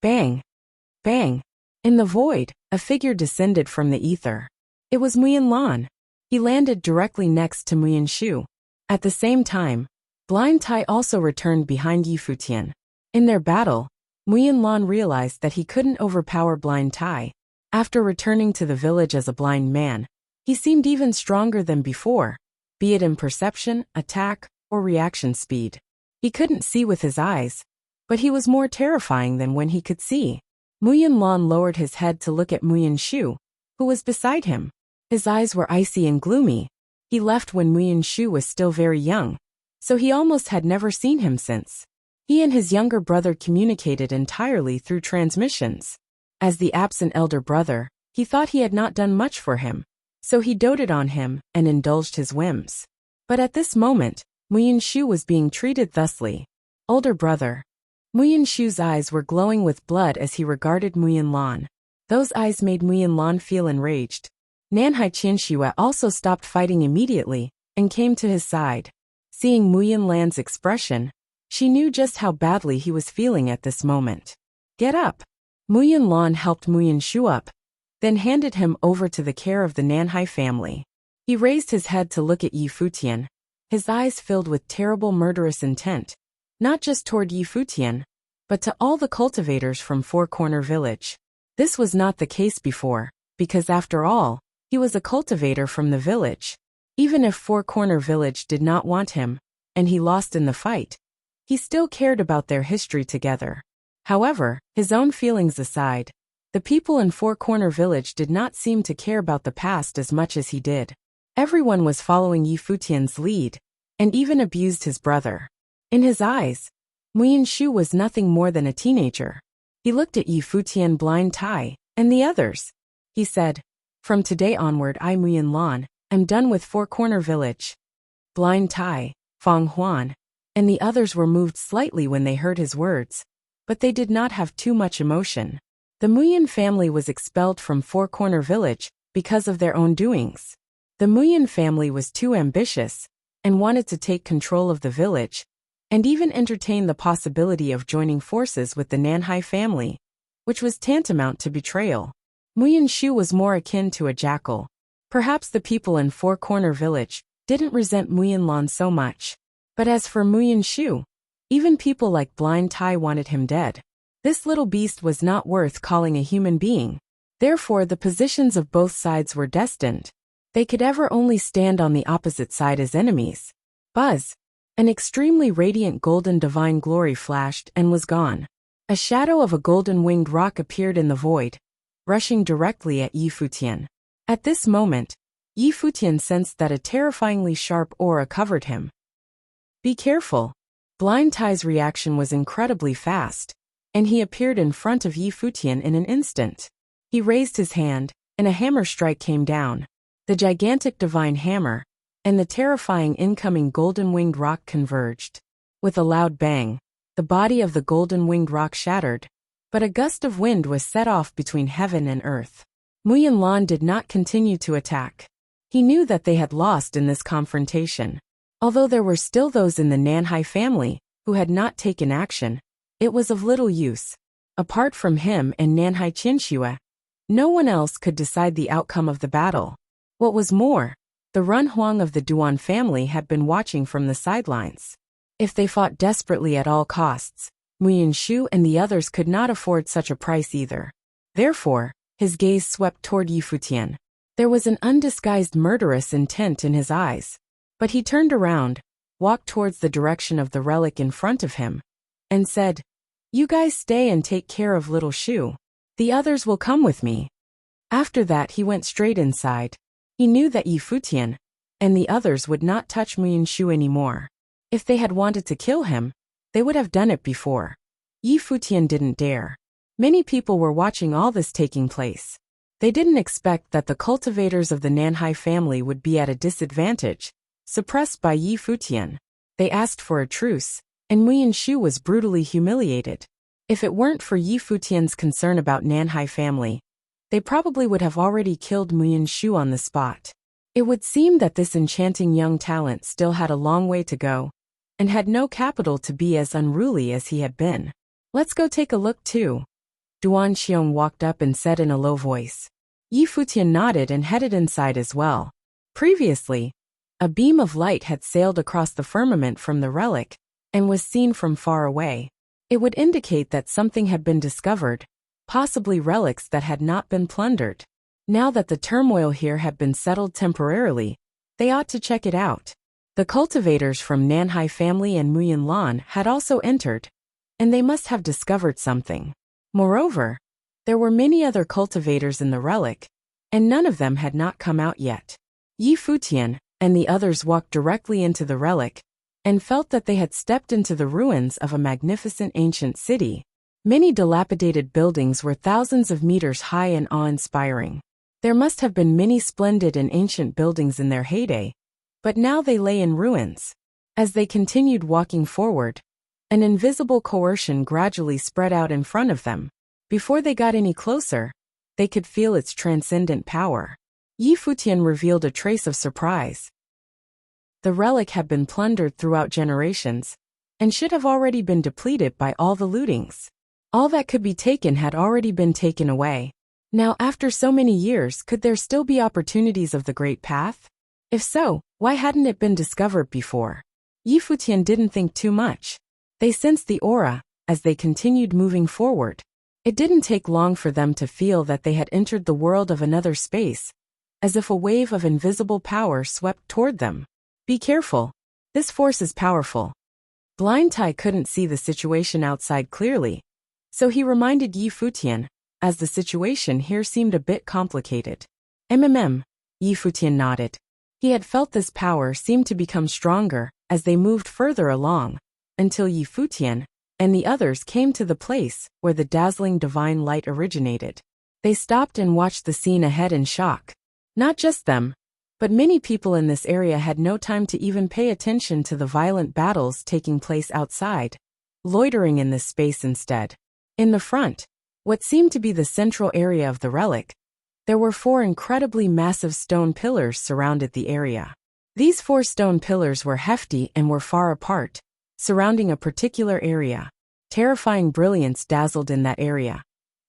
Bang! Bang! In the void, a figure descended from the ether. It was Muyin Lan. He landed directly next to Muyin Shu. At the same time, Blind Tai also returned behind Yi Futian. In their battle, Muyin Lan realized that he couldn't overpower Blind Tai. After returning to the village as a blind man, he seemed even stronger than before, be it in perception, attack, or reaction speed. He couldn't see with his eyes, but he was more terrifying than when he could see. Muyin Lan lowered his head to look at Muyin Shu, who was beside him. His eyes were icy and gloomy. He left when Muyin Shu was still very young, so he almost had never seen him since. He and his younger brother communicated entirely through transmissions. As the absent elder brother, he thought he had not done much for him, so he doted on him and indulged his whims. But at this moment, Muyin Shu was being treated thusly. Older brother. Muyin Shu's eyes were glowing with blood as he regarded Muyin Lan. Those eyes made Muyin Lan feel enraged. Nanhai Qianxue also stopped fighting immediately and came to his side. Seeing Muyin Lan's expression, she knew just how badly he was feeling at this moment. Get up! Muyin Lan helped Muyin Shu up, then handed him over to the care of the Nanhai family. He raised his head to look at Yi Futian, his eyes filled with terrible murderous intent, not just toward Yi Futian, but to all the cultivators from Four Corner Village. This was not the case before, because after all, he was a cultivator from the village. Even if Four Corner Village did not want him, and he lost in the fight, he still cared about their history together. However, his own feelings aside, the people in Four Corner Village did not seem to care about the past as much as he did. Everyone was following Yi Futian's lead, and even abused his brother. In his eyes, Muyin Shu was nothing more than a teenager. He looked at Yi Futian, Blind Tai, and the others. He said, "From today onward I, Muyin Lan, am done with Four Corner Village." Blind Tai, Fang Huan, and the others were moved slightly when they heard his words, but they did not have too much emotion. The Muyin family was expelled from Four Corner Village because of their own doings. The Muyin family was too ambitious and wanted to take control of the village, and even entertain the possibility of joining forces with the Nanhai family, which was tantamount to betrayal. Muyin Shu was more akin to a jackal. Perhaps the people in Four Corner Village didn't resent Muyin Lan so much. But as for Muyin Shu, even people like Blind Tai wanted him dead. This little beast was not worth calling a human being. Therefore the positions of both sides were destined. They could ever only stand on the opposite side as enemies. Buzz! An extremely radiant golden divine glory flashed and was gone. A shadow of a golden-winged rock appeared in the void, rushing directly at Yi Futian. At this moment, Yi Futian sensed that a terrifyingly sharp aura covered him. Be careful! Blind Tai's reaction was incredibly fast, and he appeared in front of Yi Futian in an instant. He raised his hand, and a hammer strike came down. The gigantic divine hammer and the terrifying incoming golden-winged rock converged. With a loud bang, the body of the golden-winged rock shattered, but a gust of wind was set off between heaven and earth. Muyin Lan did not continue to attack. He knew that they had lost in this confrontation. Although there were still those in the Nanhai family who had not taken action, it was of little use. Apart from him and Nanhai Qianxue, no one else could decide the outcome of the battle. What was more, the Run Huang of the Duan family had been watching from the sidelines. If they fought desperately at all costs, Muyin Shu and the others could not afford such a price either. Therefore, his gaze swept toward Yi Futian. There was an undisguised murderous intent in his eyes. But he turned around, walked towards the direction of the relic in front of him, and said, "You guys stay and take care of little Shu. The others will come with me." After that he went straight inside. He knew that Yi Futian and the others would not touch Muyin Shu anymore. If they had wanted to kill him, they would have done it before. Yi Futian didn't dare. Many people were watching all this taking place. They didn't expect that the cultivators of the Nanhai family would be at a disadvantage, suppressed by Yi Futian. They asked for a truce, and Muyin Shu was brutally humiliated. If it weren't for Yi Futian's concern about Nanhai family, they probably would have already killed Muyin Shu on the spot. It would seem that this enchanting young talent still had a long way to go, and had no capital to be as unruly as he had been. Let's go take a look too. Duan Xiong walked up and said in a low voice. Yi Futian nodded and headed inside as well. Previously, a beam of light had sailed across the firmament from the relic and was seen from far away. It would indicate that something had been discovered, possibly relics that had not been plundered. Now that the turmoil here had been settled temporarily, they ought to check it out. The cultivators from Nanhai family and Muyin Lan had also entered, and they must have discovered something. Moreover, there were many other cultivators in the relic, and none of them had not come out yet. Yi Futian and the others walked directly into the relic and felt that they had stepped into the ruins of a magnificent ancient city. Many dilapidated buildings were thousands of meters high and awe-inspiring. There must have been many splendid and ancient buildings in their heyday, but now they lay in ruins. As they continued walking forward, an invisible coercion gradually spread out in front of them. Before they got any closer, they could feel its transcendent power. Yi Futian revealed a trace of surprise. The relic had been plundered throughout generations, and should have already been depleted by all the lootings. All that could be taken had already been taken away. Now, after so many years, could there still be opportunities of the Great Path? If so, why hadn't it been discovered before? Yi Futian didn't think too much. They sensed the aura as they continued moving forward. It didn't take long for them to feel that they had entered the world of another space, as if a wave of invisible power swept toward them. Be careful. This force is powerful. Blind Tai couldn't see the situation outside clearly, so he reminded Yi Futian, as the situation here seemed a bit complicated. Yi Futian nodded. He had felt this power seem to become stronger as they moved further along, until Yi Futian and the others came to the place where the dazzling divine light originated. They stopped and watched the scene ahead in shock. Not just them, but many people in this area had no time to even pay attention to the violent battles taking place outside, loitering in this space instead. In the front, what seemed to be the central area of the relic, there were 4 incredibly massive stone pillars surrounded the area. These 4 stone pillars were hefty and were far apart, surrounding a particular area. Terrifying brilliance dazzled in that area,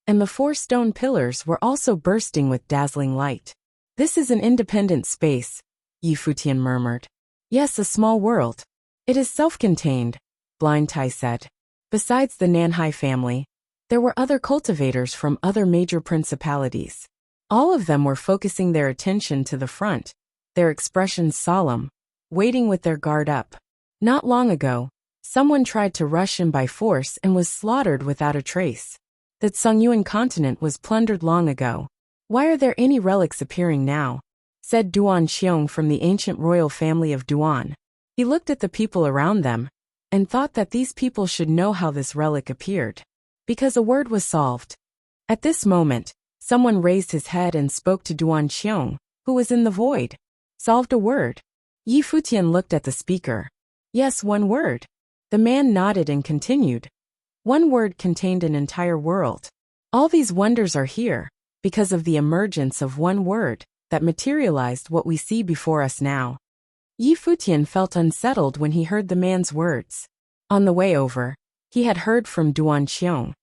and the 4 stone pillars were also bursting with dazzling light. This is an independent space, Yi Futian murmured. Yes, a small world. It is self-contained, Blind Tai said. Besides the Nanhai family, there were other cultivators from other major principalities. All of them were focusing their attention to the front, their expressions solemn, waiting with their guard up. Not long ago, someone tried to rush in by force and was slaughtered without a trace. The Tsungyuan continent was plundered long ago. Why are there any relics appearing now? Said Duan Xiong from the ancient royal family of Duan. He looked at the people around them and thought that these people should know how this relic appeared, because a word was solved. At this moment, someone raised his head and spoke to Duan Xiong, who was in the void. Solved a word. Yi Futian looked at the speaker. Yes, one word. The man nodded and continued. One word contained an entire world. All these wonders are here because of the emergence of one word that materialized what we see before us now. Yi Futian felt unsettled when he heard the man's words. On the way over, he had heard from Duan Xiong,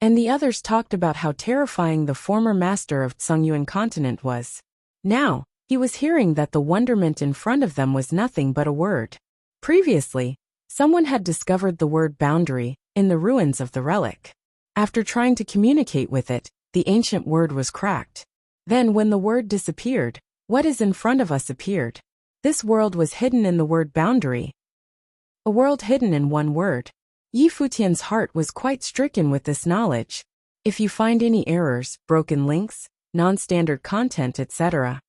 and the others talked about how terrifying the former master of Tsungyuan continent was. Now, he was hearing that the wonderment in front of them was nothing but a word. Previously, someone had discovered the word boundary in the ruins of the relic. After trying to communicate with it, the ancient word was cracked. Then when the word disappeared, what is in front of us appeared. This world was hidden in the word boundary. A world hidden in one word. Yi Futian's heart was quite stricken with this knowledge. If you find any errors, broken links, non-standard content, etc.,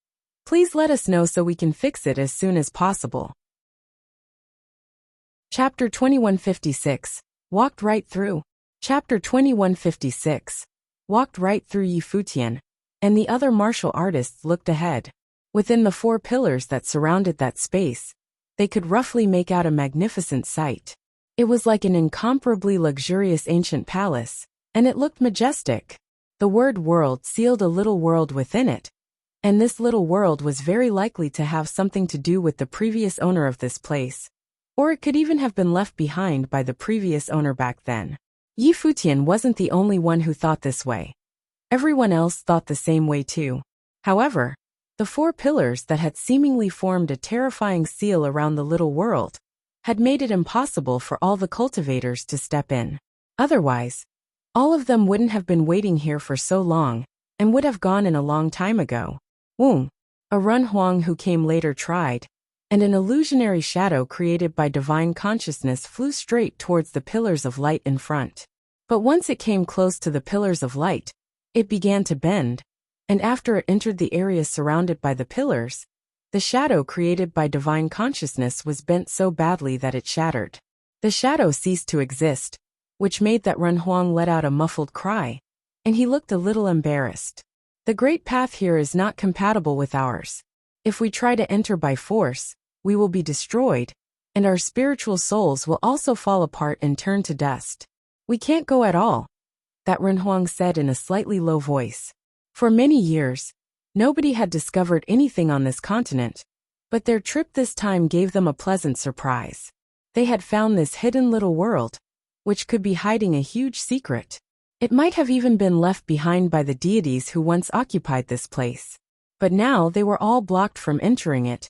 please let us know so we can fix it as soon as possible. Chapter 2156. Walked right through. Chapter 2156. Walked right through. Yi Futian and the other martial artists looked ahead. Within the 4 pillars that surrounded that space, they could roughly make out a magnificent sight. It was like an incomparably luxurious ancient palace, and it looked majestic. The word world sealed a little world within it, and this little world was very likely to have something to do with the previous owner of this place, or it could even have been left behind by the previous owner back then. Yi Futian wasn't the only one who thought this way. Everyone else thought the same way too. However, the four pillars that had seemingly formed a terrifying seal around the little world had made it impossible for all the cultivators to step in. Otherwise, all of them wouldn't have been waiting here for so long and would have gone in a long time ago. Wung, a Run Huang who came later, tried, and an illusionary shadow created by divine consciousness flew straight towards the pillars of light in front. But once it came close to the pillars of light, it began to bend, and after it entered the area surrounded by the pillars, the shadow created by divine consciousness was bent so badly that it shattered. The shadow ceased to exist, which made that Run Huang let out a muffled cry, and he looked a little embarrassed. The great path here is not compatible with ours. If we try to enter by force, we will be destroyed, and our spiritual souls will also fall apart and turn to dust. We can't go at all, that Run Huang said in a slightly low voice. For many years, nobody had discovered anything on this continent, but their trip this time gave them a pleasant surprise. They had found this hidden little world, which could be hiding a huge secret. It might have even been left behind by the deities who once occupied this place. But now they were all blocked from entering it,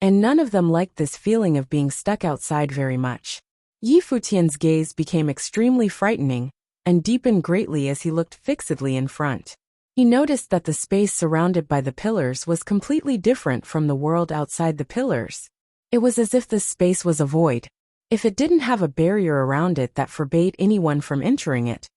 and none of them liked this feeling of being stuck outside very much. Yi Futian's gaze became extremely frightening, and deepened greatly as he looked fixedly in front. He noticed that the space surrounded by the pillars was completely different from the world outside the pillars. It was as if this space was a void. If it didn't have a barrier around it that forbade anyone from entering it,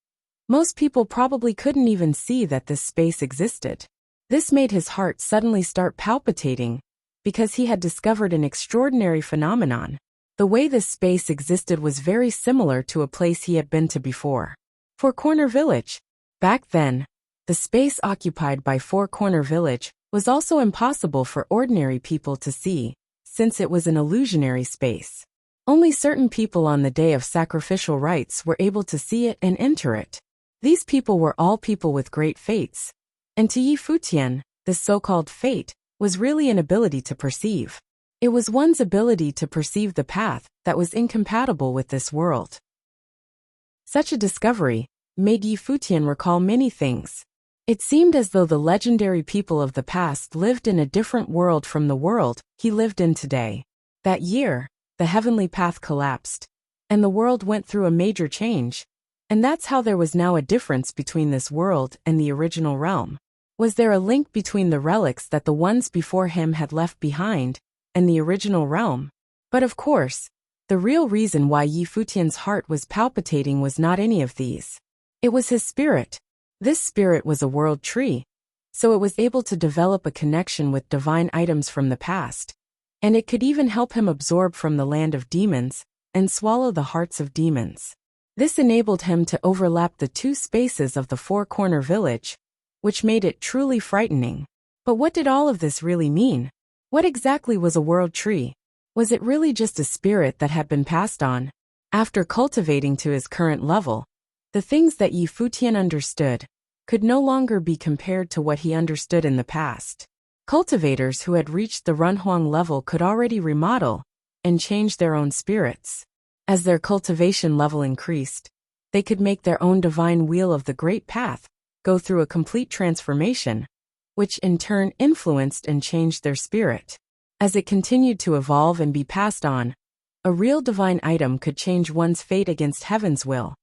most people probably couldn't even see that this space existed. This made his heart suddenly start palpitating, because he had discovered an extraordinary phenomenon. The way this space existed was very similar to a place he had been to before. Four Corner Village. Back then, the space occupied by Four Corner Village was also impossible for ordinary people to see, since it was an illusionary space. Only certain people on the day of sacrificial rites were able to see it and enter it. These people were all people with great fates, and to Yi Futian, this so-called fate was really an ability to perceive. It was one's ability to perceive the path that was incompatible with this world. Such a discovery made Yi Futian recall many things. It seemed as though the legendary people of the past lived in a different world from the world he lived in today. That year, the heavenly path collapsed, and the world went through a major change. And that's how there was now a difference between this world and the original realm. Was there a link between the relics that the ones before him had left behind and the original realm? But of course, the real reason why Yi Futian's heart was palpitating was not any of these. It was his spirit. This spirit was a world tree, so it was able to develop a connection with divine items from the past, and it could even help him absorb from the land of demons and swallow the hearts of demons. This enabled him to overlap the two spaces of the Four Corner Village, which made it truly frightening. But what did all of this really mean? What exactly was a world tree? Was it really just a spirit that had been passed on? After cultivating to his current level, the things that Yi Futian understood could no longer be compared to what he understood in the past. Cultivators who had reached the Runhuang level could already remodel and change their own spirits. As their cultivation level increased, they could make their own divine wheel of the Great Path go through a complete transformation, which in turn influenced and changed their spirit. As it continued to evolve and be passed on, a real divine item could change one's fate against heaven's will.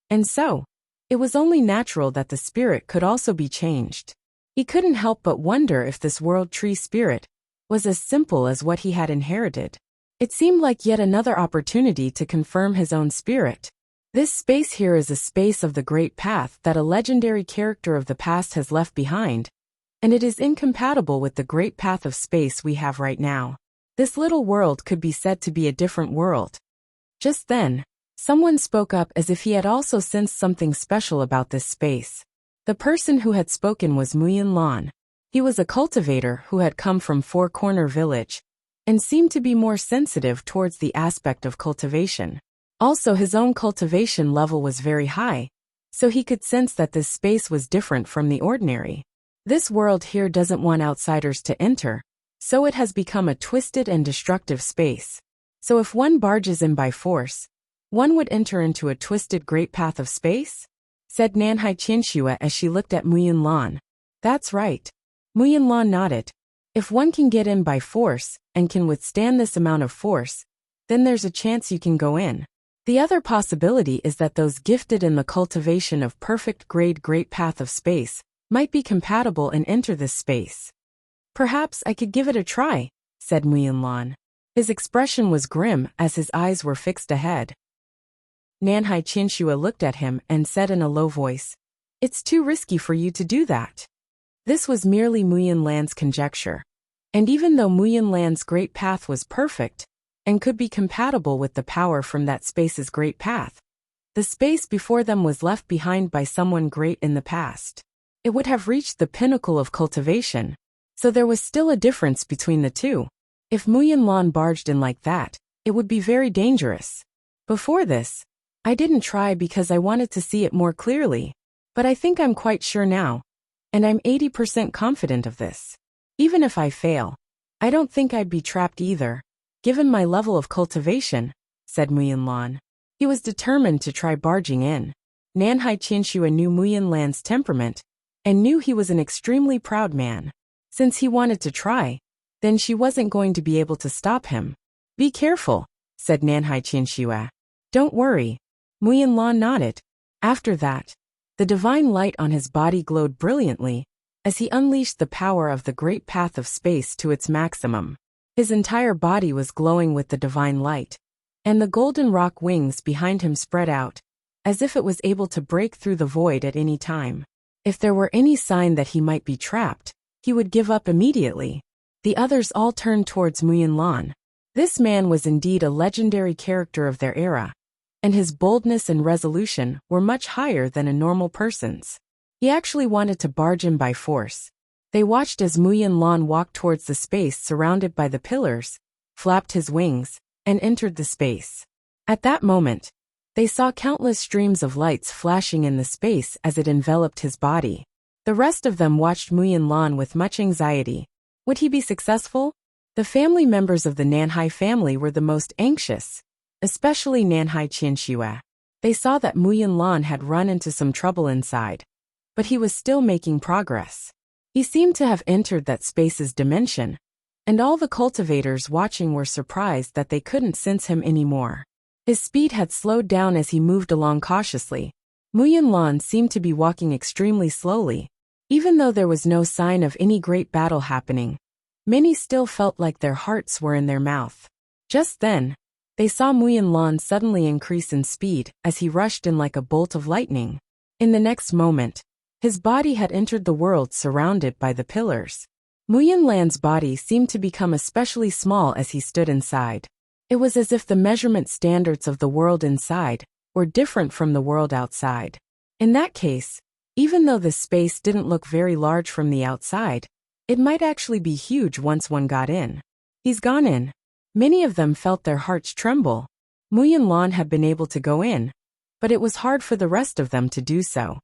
And so, it was only natural that the spirit could also be changed. He couldn't help but wonder if this world tree spirit was as simple as what he had inherited. It seemed like yet another opportunity to confirm his own spirit. This space here is a space of the Great Path that a legendary character of the past has left behind, and it is incompatible with the Great Path of space we have right now. This little world could be said to be a different world. Just then, someone spoke up as if he had also sensed something special about this space. The person who had spoken was Muyin Lan. He was a cultivator who had come from Four Corner Village, and seemed to be more sensitive towards the aspect of cultivation. Also, his own cultivation level was very high, so he could sense that this space was different from the ordinary. This world here doesn't want outsiders to enter, so it has become a twisted and destructive space. So if one barges in by force, One would enter into a twisted great path of space? Said Nanhai Qianxue as she looked at Muyin. That's right. Muyin nodded. If one can get in by force, and can withstand this amount of force, then there's a chance you can go in. The other possibility is that those gifted in the cultivation of perfect grade great path of space might be compatible and enter this space. Perhaps I could give it a try, said Muyin. His expression was grim as his eyes were fixed ahead. Nanhai Qianxue looked at him and said in a low voice, It's too risky for you to do that. This was merely Muyin conjecture. And even though Muyin great path was perfect, and could be compatible with the power from that space's great path, the space before them was left behind by someone great in the past. It would have reached the pinnacle of cultivation, so there was still a difference between the two. If Muyin barged in like that, it would be very dangerous. Before this, I didn't try because I wanted to see it more clearly, but I think I'm quite sure now, and I'm 80% confident of this. Even if I fail, I don't think I'd be trapped either, given my level of cultivation, said Muyin. He was determined to try barging in. Nanhai Qianxue knew Muyin temperament, and knew he was an extremely proud man. Since he wanted to try, then she wasn't going to be able to stop him. Be careful, said Nanhai Qianxue. Don't worry. Muyin nodded. After that, the divine light on his body glowed brilliantly, as he unleashed the power of the great path of space to its maximum. His entire body was glowing with the divine light, and the golden rock wings behind him spread out, as if it was able to break through the void at any time. If there were any sign that he might be trapped, he would give up immediately. The others all turned towards Muyin. This man was indeed a legendary character of their era, and his boldness and resolution were much higher than a normal person's. He actually wanted to barge in by force. They watched as Muyin walked towards the space surrounded by the pillars, flapped his wings, and entered the space. At that moment, they saw countless streams of lights flashing in the space as it enveloped his body. The rest of them watched Muyin with much anxiety. Would he be successful? The family members of the Nanhai family were the most anxious, especially Nanhai Qianxue. They saw that Muyin had run into some trouble inside, but he was still making progress. He seemed to have entered that space's dimension, and all the cultivators watching were surprised that they couldn't sense him anymore. His speed had slowed down as he moved along cautiously. Muyin seemed to be walking extremely slowly. Even though there was no sign of any great battle happening, many still felt like their hearts were in their mouth. Just then, they saw Muyin suddenly increase in speed as he rushed in like a bolt of lightning. In the next moment, his body had entered the world surrounded by the pillars. Muyin body seemed to become especially small as he stood inside. It was as if the measurement standards of the world inside were different from the world outside. In that case, even though the space didn't look very large from the outside, it might actually be huge once one got in. He's gone in. Many of them felt their hearts tremble. Muyin had been able to go in, but it was hard for the rest of them to do so.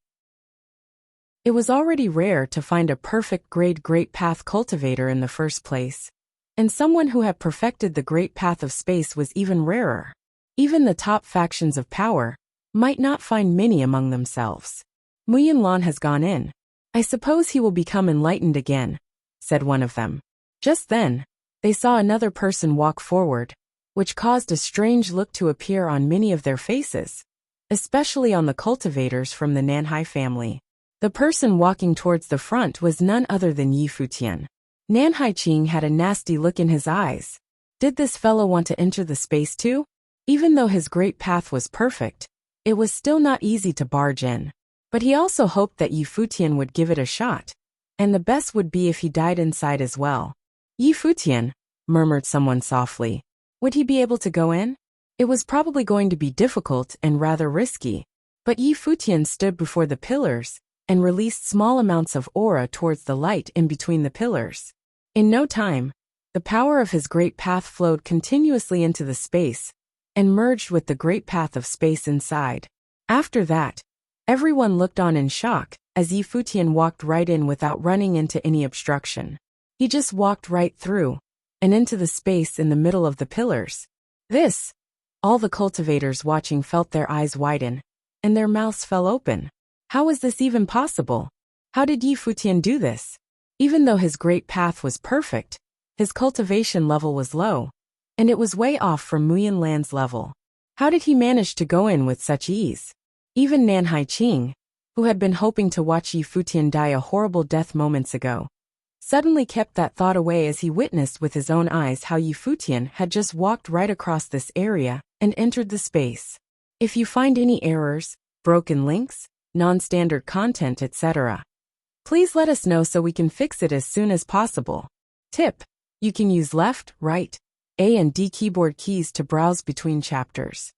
It was already rare to find a perfect grade great path cultivator in the first place, and someone who had perfected the great path of space was even rarer. Even the top factions of power might not find many among themselves. Muyin has gone in. I suppose he will become enlightened again, said one of them. Just then, they saw another person walk forward, which caused a strange look to appear on many of their faces, especially on the cultivators from the Nanhai family. The person walking towards the front was none other than Futian. Nanhai Qing had a nasty look in his eyes. Did this fellow want to enter the space too? Even though his great path was perfect, it was still not easy to barge in. But he also hoped that Futian would give it a shot, and the best would be if he died inside as well. Futian, murmured someone softly. Would he be able to go in? It was probably going to be difficult and rather risky, but Futian stood before the pillars and released small amounts of aura towards the light in between the pillars. In no time, the power of his great path flowed continuously into the space and merged with the great path of space inside. After that, everyone looked on in shock as Futian walked right in without running into any obstruction. He just walked right through and into the space in the middle of the pillars. This All the cultivators watching felt their eyes widen, and their mouths fell open. How was this even possible? How did Yi Futian do this? Even though his great path was perfect, his cultivation level was low, and it was way off from Muyan Lan's level. How did he manage to go in with such ease? Even Nan Haiqing, who had been hoping to watch Yi Futian die a horrible death moments ago, suddenly kept that thought away as he witnessed with his own eyes how Yi Futian had just walked right across this area and entered the space. If you find any errors, broken links, non-standard content, etc., please let us know so we can fix it as soon as possible. Tip: you can use left, right, A and D keyboard keys to browse between chapters.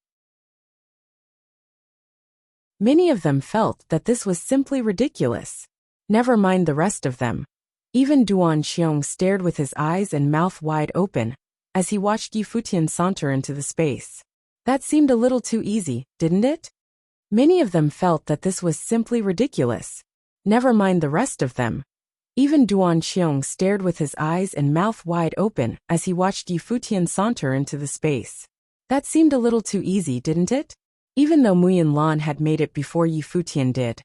Many of them felt that this was simply ridiculous. Never mind the rest of them. Even Duan Xiong stared with his eyes and mouth wide open as he watched Yi Futian saunter into the space. That seemed a little too easy, didn't it? Many of them felt that this was simply ridiculous. Never mind the rest of them. Even Duan Xiong stared with his eyes and mouth wide open as he watched Yi Futian saunter into the space. That seemed a little too easy, didn't it? Even though Muyan Lan had made it before Yi Futian did,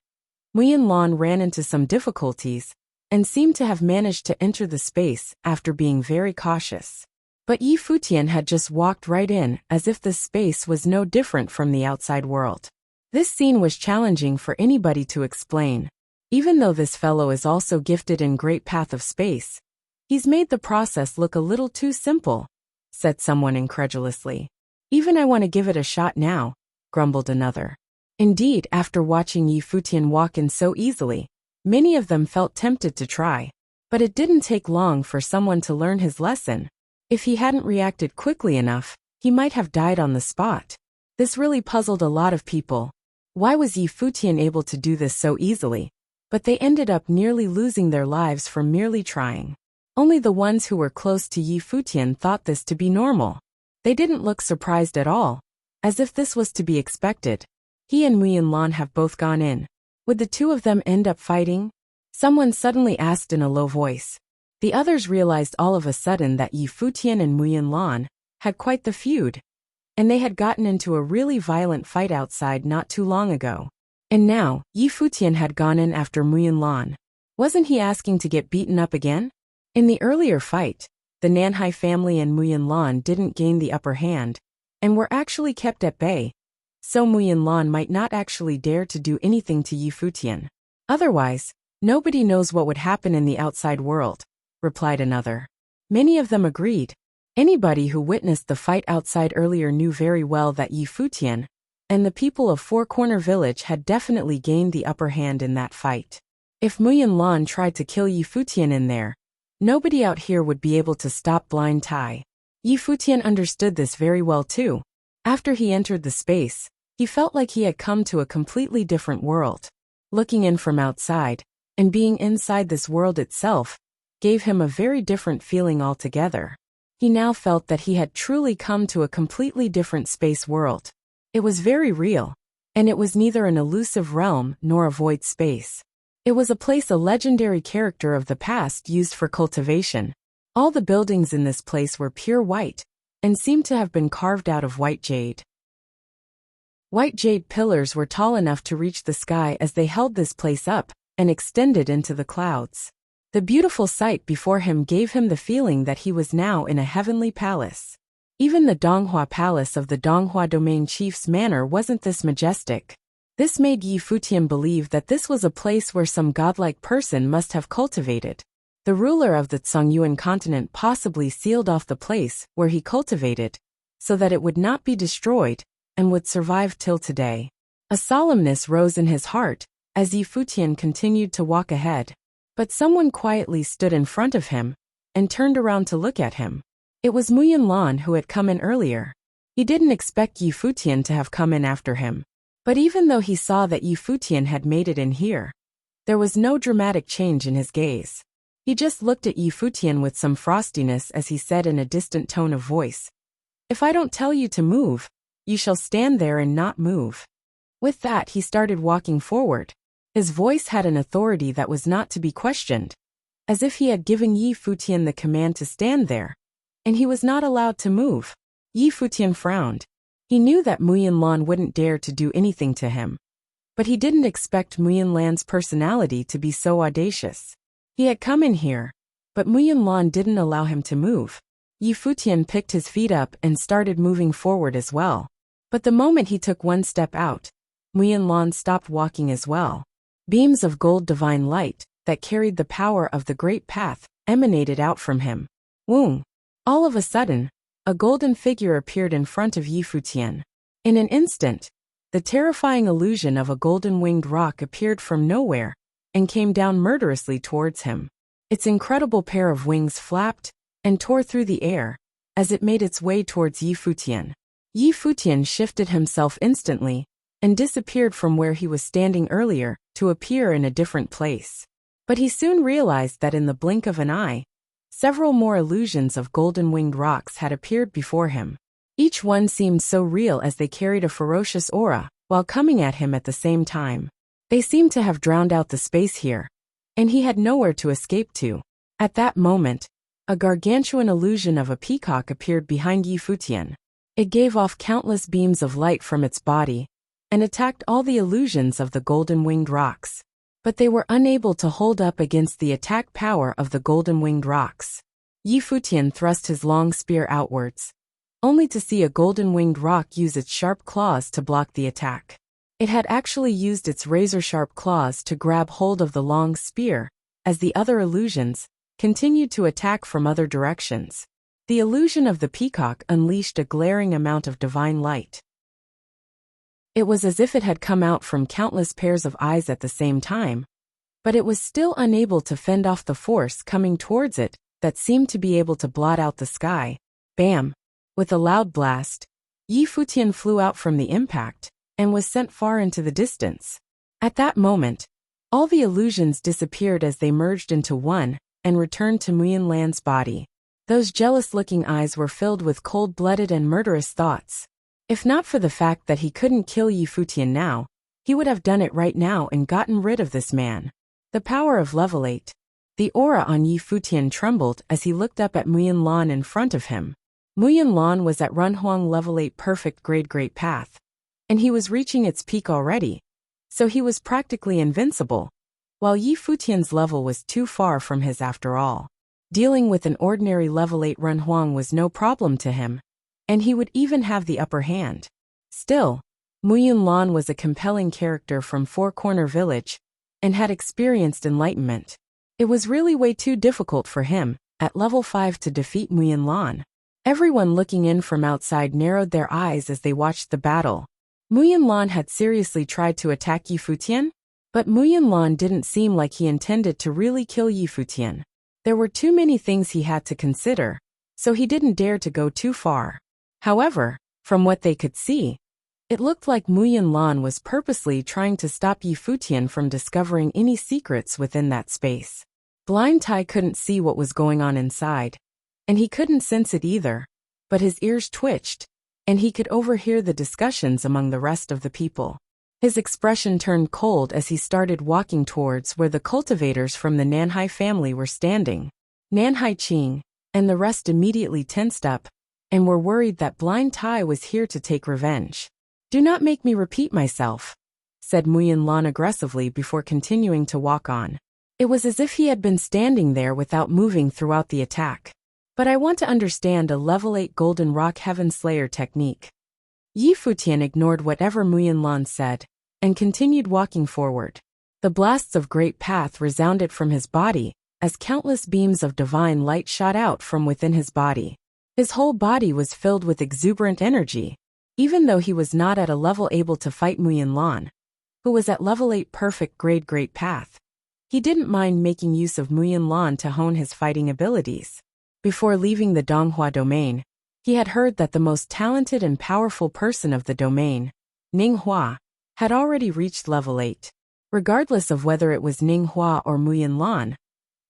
Muyan Lan ran into some difficulties and seemed to have managed to enter the space after being very cautious. But Yi Futian had just walked right in as if the space was no different from the outside world. This scene was challenging for anybody to explain. Even though this fellow is also gifted in great path of space, he's made the process look a little too simple, said someone incredulously. Even I want to give it a shot now, grumbled another. Indeed, after watching Yi Futian walk in so easily, many of them felt tempted to try. But it didn't take long for someone to learn his lesson. If he hadn't reacted quickly enough, he might have died on the spot. This really puzzled a lot of people. Why was Yi Futian able to do this so easily? But they ended up nearly losing their lives for merely trying. Only the ones who were close to Yi Futian thought this to be normal. They didn't look surprised at all, as if this was to be expected. He and Muyan Lan have both gone in. Would the two of them end up fighting? Someone suddenly asked in a low voice. The others realized all of a sudden that Yi Futian and Muyan Lan had quite the feud, and they had gotten into a really violent fight outside not too long ago. And now, Yi Futian had gone in after Muyan Lan. Wasn't he asking to get beaten up again? In the earlier fight, the Nanhai family and Muyan Lan didn't gain the upper hand, and were actually kept at bay, so Muyan Lan might not actually dare to do anything to Yi Futian. Otherwise, nobody knows what would happen in the outside world, replied another. Many of them agreed. Anybody who witnessed the fight outside earlier knew very well that Yi Futian and the people of Four Corner Village had definitely gained the upper hand in that fight. If Muyan Lan tried to kill Yi Futian in there, nobody out here would be able to stop Blind Tai. Yi Futian understood this very well too. After he entered the space, he felt like he had come to a completely different world. Looking in from outside, and being inside this world itself, gave him a very different feeling altogether. He now felt that he had truly come to a completely different space world. It was very real, and it was neither an elusive realm nor a void space. It was a place a legendary character of the past used for cultivation. All the buildings in this place were pure white, and seemed to have been carved out of white jade. White jade pillars were tall enough to reach the sky as they held this place up, and extended into the clouds. The beautiful sight before him gave him the feeling that he was now in a heavenly palace. Even the Donghua Palace of the Donghua Domain Chief's manor wasn't this majestic. This made Yi Futian believe that this was a place where some godlike person must have cultivated. The ruler of the Zhongyuan continent possibly sealed off the place where he cultivated, so that it would not be destroyed, and would survive till today. A solemnness rose in his heart as Yi Futian continued to walk ahead. But someone quietly stood in front of him and turned around to look at him. It was Muyan Lan who had come in earlier. He didn't expect Yi Futian to have come in after him. But even though he saw that Yi Futian had made it in here, there was no dramatic change in his gaze. He just looked at Yi Futian with some frostiness as he said in a distant tone of voice, "If I don't tell you to move, you shall stand there and not move." With that, he started walking forward. His voice had an authority that was not to be questioned, as if he had given Yi Futian the command to stand there, and he was not allowed to move. Yi Futian frowned. He knew that Muyin Lan wouldn't dare to do anything to him, but he didn't expect Muyin Lan's personality to be so audacious. He had come in here, but Muyin Lan didn't allow him to move. Yi Futian picked his feet up and started moving forward as well. But the moment he took one step out, Muyin Lan stopped walking as well. Beams of gold divine light that carried the power of the great path emanated out from him. Woong! All of a sudden, a golden figure appeared in front of Yi Futian. In an instant, the terrifying illusion of a golden-winged rock appeared from nowhere and came down murderously towards him. Its incredible pair of wings flapped and tore through the air as it made its way towards Yi Futian. Yi Futian shifted himself instantly and disappeared from where he was standing earlier to appear in a different place. But he soon realized that in the blink of an eye, several more illusions of golden-winged rocks had appeared before him. Each one seemed so real as they carried a ferocious aura while coming at him at the same time. They seemed to have drowned out the space here, and he had nowhere to escape to. At that moment, a gargantuan illusion of a peacock appeared behind Yi Futian. It gave off countless beams of light from its body and attacked all the illusions of the golden-winged rocks. But they were unable to hold up against the attack power of the golden-winged rocks. Yi Futian thrust his long spear outwards, only to see a golden-winged rock use its sharp claws to block the attack. It had actually used its razor-sharp claws to grab hold of the long spear, as the other illusions continued to attack from other directions. The illusion of the peacock unleashed a glaring amount of divine light. It was as if it had come out from countless pairs of eyes at the same time, but it was still unable to fend off the force coming towards it that seemed to be able to blot out the sky. Bam! With a loud blast, Yi Futian flew out from the impact and was sent far into the distance. At that moment, all the illusions disappeared as they merged into one and returned to Muyin Lan's body. Those jealous-looking eyes were filled with cold-blooded and murderous thoughts. If not for the fact that he couldn't kill Yi Futian now, he would have done it right now and gotten rid of this man. The power of level 8. The aura on Yi Futian trembled as he looked up at Muyin Lan in front of him. Muyin Lan was at Runhuang level 8 perfect grade great path, and he was reaching its peak already, so he was practically invincible, while Yi Futian's level was too far from his after all. Dealing with an ordinary level 8 Runhuang was no problem to him, and he would even have the upper hand. Still, Muyin Lan was a compelling character from Four Corner Village and had experienced enlightenment. It was really way too difficult for him, at level 5, to defeat Muyin Lan. Everyone looking in from outside narrowed their eyes as they watched the battle. Muyin Lan had seriously tried to attack Yi Futian, but Muyin Lan didn't seem like he intended to really kill Yi Futian. There were too many things he had to consider, so he didn't dare to go too far. However, from what they could see, it looked like Muyin Lan was purposely trying to stop Yi Futian from discovering any secrets within that space. Blind Tai couldn't see what was going on inside, and he couldn't sense it either, but his ears twitched, and he could overhear the discussions among the rest of the people. His expression turned cold as he started walking towards where the cultivators from the Nanhai family were standing. Nanhai Qing and the rest immediately tensed up and were worried that Blind Tai was here to take revenge. "Do not make me repeat myself," said Muyin Lan aggressively before continuing to walk on. It was as if he had been standing there without moving throughout the attack. "But I want to understand a level 8 Golden Rock Heaven Slayer technique." Yi Futian ignored whatever Muyin Lan said and continued walking forward. The blasts of Great Path resounded from his body as countless beams of divine light shot out from within his body. His whole body was filled with exuberant energy, even though he was not at a level able to fight Muyin Lan, who was at level 8 perfect grade Great Path. He didn't mind making use of Muyin Lan to hone his fighting abilities. Before leaving the Donghua domain, he had heard that the most talented and powerful person of the domain, Ning Hua, had already reached level 8. Regardless of whether it was Ning Hua or Muyin Lan,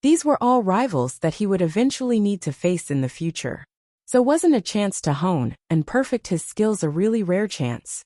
these were all rivals that he would eventually need to face in the future. So wasn't a chance to hone and perfect his skills a really rare chance?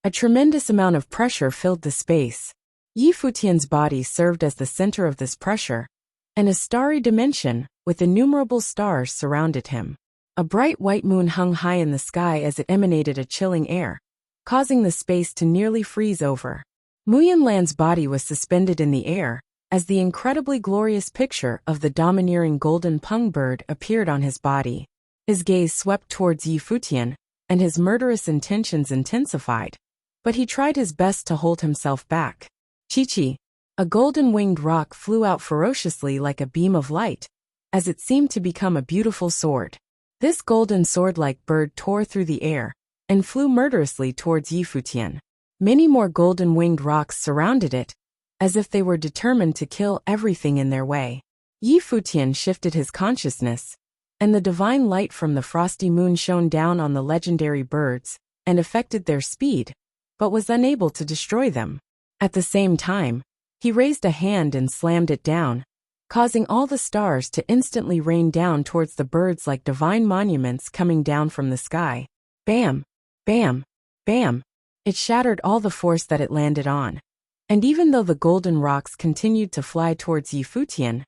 A tremendous amount of pressure filled the space. Yi Futian's body served as the center of this pressure, and a starry dimension with innumerable stars surrounded him. A bright white moon hung high in the sky as it emanated a chilling air, causing the space to nearly freeze over. Muyanlan's body was suspended in the air, as the incredibly glorious picture of the domineering golden pung bird appeared on his body. His gaze swept towards Yi Futian, and his murderous intentions intensified. But he tried his best to hold himself back. Chi-Chi. A golden-winged rock flew out ferociously like a beam of light, as it seemed to become a beautiful sword. This golden sword-like bird tore through the air, and flew murderously towards Yi Futian. Many more golden-winged rocks surrounded it, as if they were determined to kill everything in their way. Yi Futian shifted his consciousness, and the divine light from the frosty moon shone down on the legendary birds, and affected their speed, but was unable to destroy them. At the same time, he raised a hand and slammed it down, causing all the stars to instantly rain down towards the birds like divine monuments coming down from the sky. Bam! Bam! Bam! It shattered all the force that it landed on. And even though the golden rocks continued to fly towards Yi Futian,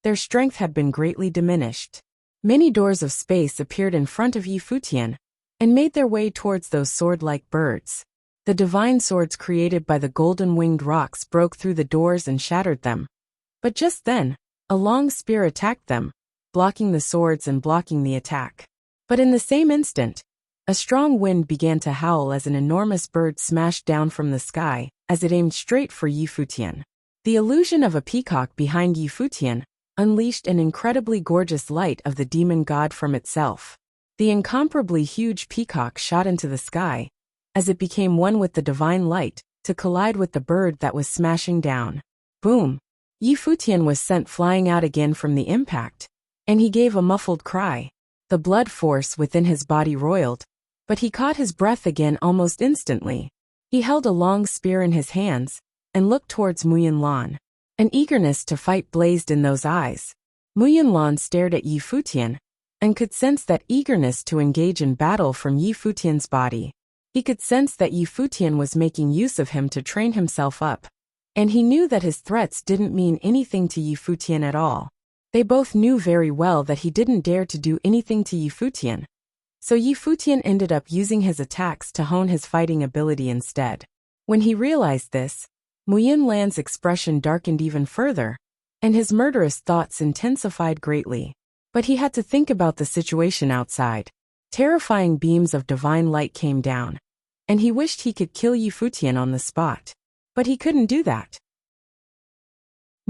their strength had been greatly diminished. Many doors of space appeared in front of Yi Futian, and made their way towards those sword-like birds. The divine swords created by the golden-winged rocks broke through the doors and shattered them. But just then, a long spear attacked them, blocking the swords and blocking the attack. But in the same instant, a strong wind began to howl as an enormous bird smashed down from the sky, as it aimed straight for Yi Futian. The illusion of a peacock behind Yi Futian unleashed an incredibly gorgeous light of the demon god from itself. The incomparably huge peacock shot into the sky, as it became one with the divine light, to collide with the bird that was smashing down. Boom! Yi Futian was sent flying out again from the impact, and he gave a muffled cry. The blood force within his body roiled, but he caught his breath again almost instantly. He held a long spear in his hands, and looked towards Muyanlan. An eagerness to fight blazed in those eyes. Muyanlan stared at Yi Futian, and could sense that eagerness to engage in battle from Yi Futian's body. He could sense that Yi Futian was making use of him to train himself up, and he knew that his threats didn't mean anything to Yi Futian at all. They both knew very well that he didn't dare to do anything to Yi Futian, so Yi Futian ended up using his attacks to hone his fighting ability instead. When he realized this, Muyanlan's expression darkened even further, and his murderous thoughts intensified greatly. But he had to think about the situation outside. Terrifying beams of divine light came down, and he wished he could kill Yi Futian on the spot. But he couldn't do that.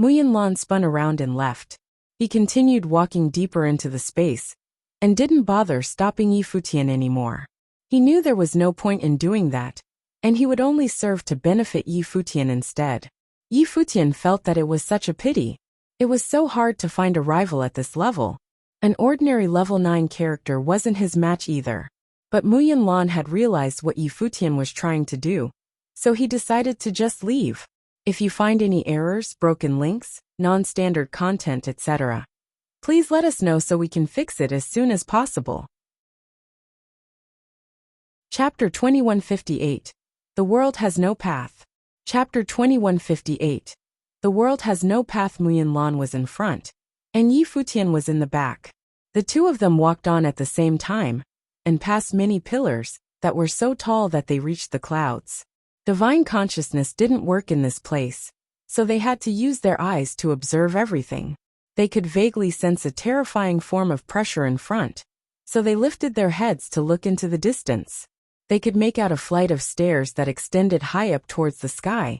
Muyanlan spun around and left. He continued walking deeper into the space, and didn't bother stopping Yi Futian anymore. He knew there was no point in doing that, and he would only serve to benefit Yi Futian instead. Yi Futian felt that it was such a pity. It was so hard to find a rival at this level. An ordinary level 9 character wasn't his match either. But Muyanlan had realized what Yi Futian was trying to do, so he decided to just leave. If you find any errors, broken links, non-standard content, etc., please let us know so we can fix it as soon as possible. Chapter 2158. The World Has No Path. Chapter 2158. The World Has No Path. Muyanlan was in front, and Yi Futian was in the back. The two of them walked on at the same time, and passed many pillars that were so tall that they reached the clouds. Divine consciousness didn't work in this place, so they had to use their eyes to observe everything. They could vaguely sense a terrifying form of pressure in front, so they lifted their heads to look into the distance. They could make out a flight of stairs that extended high up towards the sky,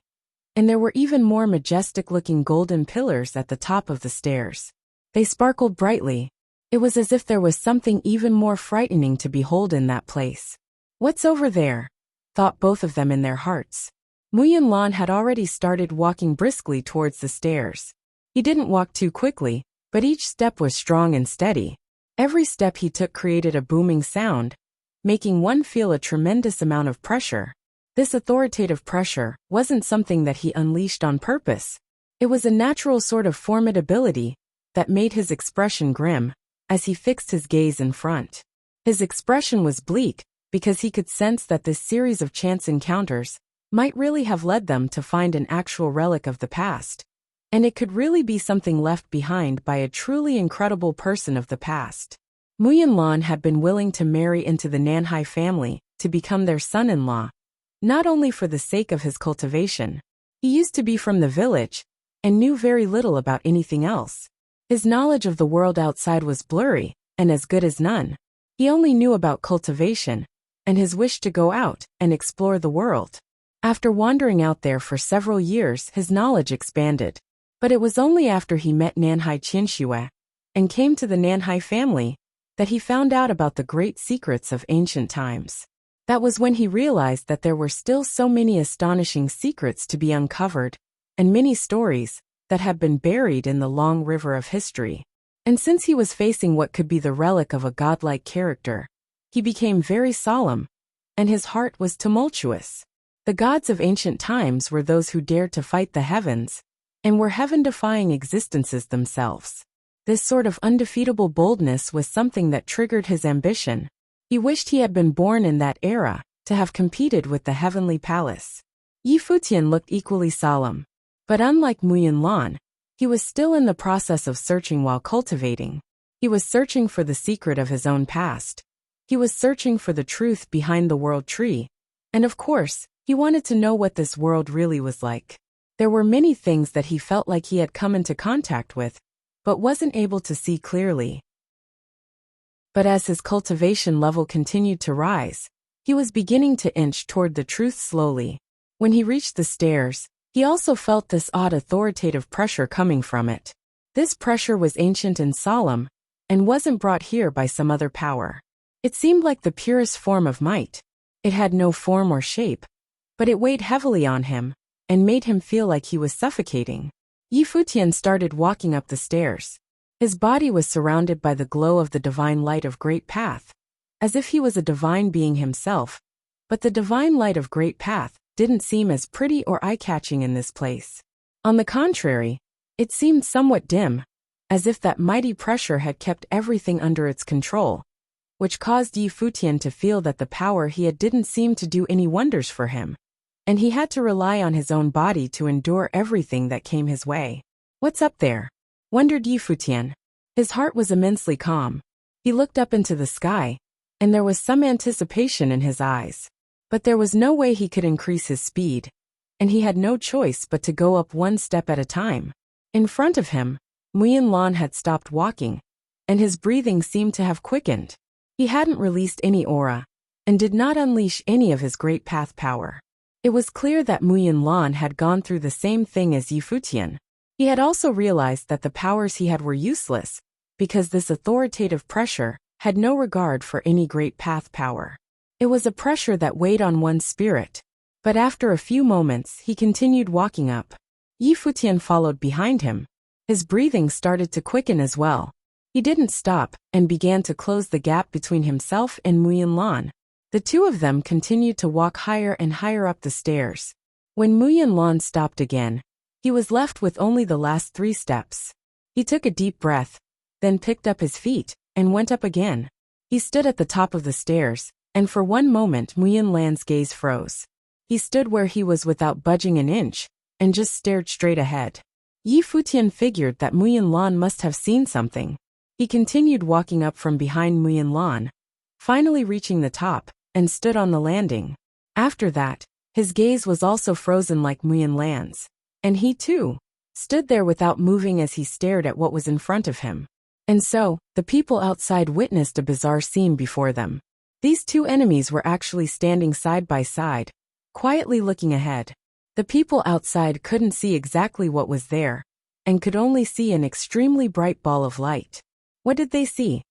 and there were even more majestic-looking golden pillars at the top of the stairs. They sparkled brightly. It was as if there was something even more frightening to behold in that place. "What's over there?" thought both of them in their hearts. Muyanlan had already started walking briskly towards the stairs. He didn't walk too quickly, but each step was strong and steady. Every step he took created a booming sound, making one feel a tremendous amount of pressure. This authoritative pressure wasn't something that he unleashed on purpose. It was a natural sort of formidability that made his expression grim as he fixed his gaze in front. His expression was bleak because he could sense that this series of chance encounters might really have led them to find an actual relic of the past, and it could really be something left behind by a truly incredible person of the past. Muyan had been willing to marry into the Nanhai family to become their son-in-law, not only for the sake of his cultivation. He used to be from the village and knew very little about anything else. His knowledge of the world outside was blurry and as good as none. He only knew about cultivation and his wish to go out and explore the world. After wandering out there for several years, his knowledge expanded. But it was only after he met Nanhai Qianxue and came to the Nanhai family that he found out about the great secrets of ancient times. That was when he realized that there were still so many astonishing secrets to be uncovered, and many stories that had been buried in the long river of history. And since he was facing what could be the relic of a godlike character, he became very solemn, and his heart was tumultuous. The gods of ancient times were those who dared to fight the heavens, and were heaven-defying existences themselves. This sort of undefeatable boldness was something that triggered his ambition. He wished he had been born in that era, to have competed with the heavenly palace. Futian looked equally solemn. But unlike Muyan, he was still in the process of searching while cultivating. He was searching for the secret of his own past. He was searching for the truth behind the world tree. And of course, he wanted to know what this world really was like. There were many things that he felt like he had come into contact with, but wasn't able to see clearly. But as his cultivation level continued to rise, he was beginning to inch toward the truth slowly. When he reached the stairs, he also felt this odd authoritative pressure coming from it. This pressure was ancient and solemn, and wasn't brought here by some other power. It seemed like the purest form of might. It had no form or shape, but it weighed heavily on him, and made him feel like he was suffocating. Futian started walking up the stairs. His body was surrounded by the glow of the divine light of Great Path, as if he was a divine being himself, but the divine light of Great Path didn't seem as pretty or eye-catching in this place. On the contrary, it seemed somewhat dim, as if that mighty pressure had kept everything under its control, which caused Futian to feel that the power he had didn't seem to do any wonders for him, and he had to rely on his own body to endure everything that came his way. "What's up there?" wondered Futian. His heart was immensely calm. He looked up into the sky, and there was some anticipation in his eyes. But there was no way he could increase his speed, and he had no choice but to go up one step at a time. In front of him, Muyan had stopped walking, and his breathing seemed to have quickened. He hadn't released any aura, and did not unleash any of his great path power. It was clear that Muyan had gone through the same thing as Futian. He had also realized that the powers he had were useless, because this authoritative pressure had no regard for any great path power. It was a pressure that weighed on one's spirit. But after a few moments, he continued walking up. Futian followed behind him. His breathing started to quicken as well. He didn't stop, and began to close the gap between himself and Muyan. The two of them continued to walk higher and higher up the stairs. When Muyan stopped again, he was left with only the last 3 steps. He took a deep breath, then picked up his feet, and went up again. He stood at the top of the stairs, and for one moment Muyan's gaze froze. He stood where he was without budging an inch, and just stared straight ahead. Futian figured that Muyan must have seen something. He continued walking up from behind Muyan, finally reaching the top, and stood on the landing. After that, his gaze was also frozen like Muyan's, and he too stood there without moving as he stared at what was in front of him. And so, the people outside witnessed a bizarre scene before them. These two enemies were actually standing side by side, quietly looking ahead. The people outside couldn't see exactly what was there, and could only see an extremely bright ball of light. What did they see?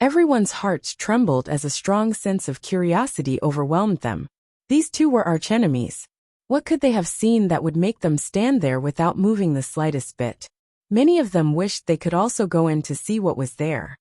Everyone's hearts trembled as a strong sense of curiosity overwhelmed them. These two were archenemies. What could they have seen that would make them stand there without moving the slightest bit? Many of them wished they could also go in to see what was there.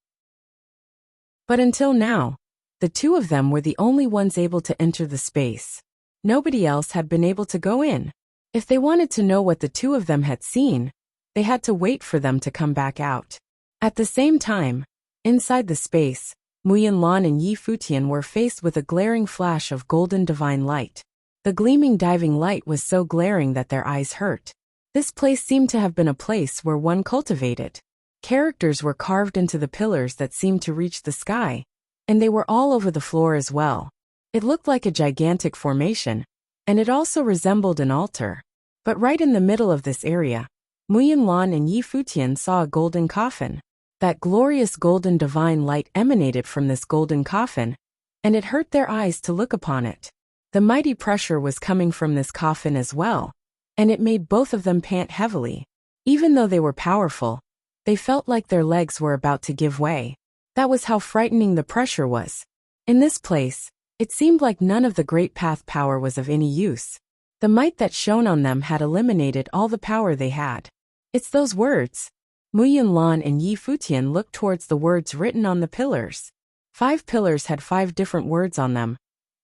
But until now, the two of them were the only ones able to enter the space. Nobody else had been able to go in. If they wanted to know what the two of them had seen, they had to wait for them to come back out. At the same time, inside the space, Muyan and Futian were faced with a glaring flash of golden divine light. The gleaming diving light was so glaring that their eyes hurt. This place seemed to have been a place where one cultivated. Characters were carved into the pillars that seemed to reach the sky, and they were all over the floor as well. It looked like a gigantic formation, and it also resembled an altar. But right in the middle of this area, Muyanlan and Yi Futian saw a golden coffin. That glorious golden divine light emanated from this golden coffin, and it hurt their eyes to look upon it. The mighty pressure was coming from this coffin as well, and it made both of them pant heavily. Even though they were powerful, they felt like their legs were about to give way. That was how frightening the pressure was. In this place, it seemed like none of the great path power was of any use. The might that shone on them had eliminated all the power they had. It's those words. Muyanlan and Yi Futian looked towards the words written on the pillars. 5 pillars had 5 different words on them.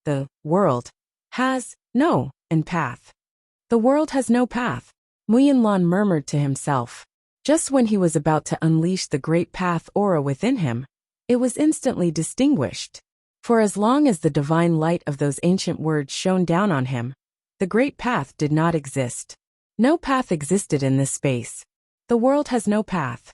The world has no and path. The world has no path, Muyanlan murmured to himself. Just when he was about to unleash the great path aura within him, it was instantly distinguished. For as long as the divine light of those ancient words shone down on him, the great path did not exist. No path existed in this space. The world has no path.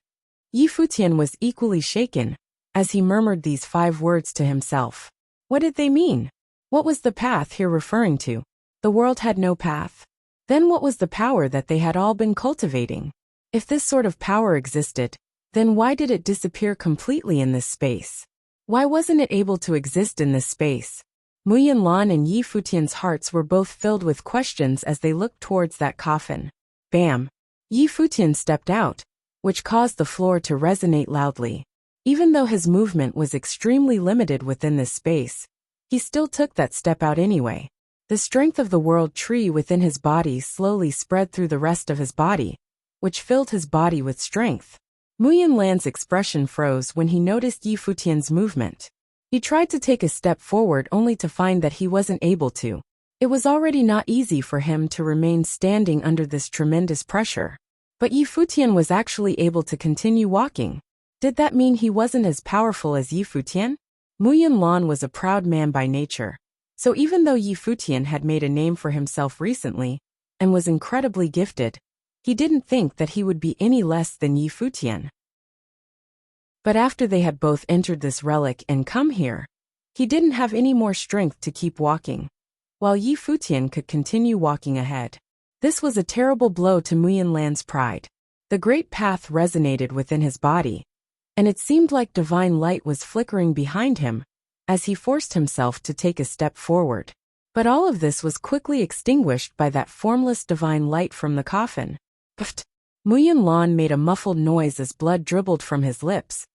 Yi Futian was equally shaken as he murmured these 5 words to himself. What did they mean? What was the path here referring to? The world had no path. Then what was the power that they had all been cultivating? If this sort of power existed, then why did it disappear completely in this space? Why wasn't it able to exist in this space? Muyanlan and Yi Futian's hearts were both filled with questions as they looked towards that coffin. Bam! Yi Futian stepped out, which caused the floor to resonate loudly. Even though his movement was extremely limited within this space, he still took that step out anyway. The strength of the world tree within his body slowly spread through the rest of his body, which filled his body with strength. Muyanlan's expression froze when he noticed Yi Futian's movement. He tried to take a step forward only to find that he wasn't able to. It was already not easy for him to remain standing under this tremendous pressure. But Yi Futian was actually able to continue walking. Did that mean he wasn't as powerful as Yi Futian? Muyanlan was a proud man by nature. So even though Yi Futian had made a name for himself recently, and was incredibly gifted, he didn't think that he would be any less than Yi Futian. But after they had both entered this relic and come here, he didn't have any more strength to keep walking, while Yi Futian could continue walking ahead. This was a terrible blow to Muyanlan's pride. The great path resonated within his body, and it seemed like divine light was flickering behind him as he forced himself to take a step forward. But all of this was quickly extinguished by that formless divine light from the coffin. Pft! Muyanlan made a muffled noise as blood dribbled from his lips,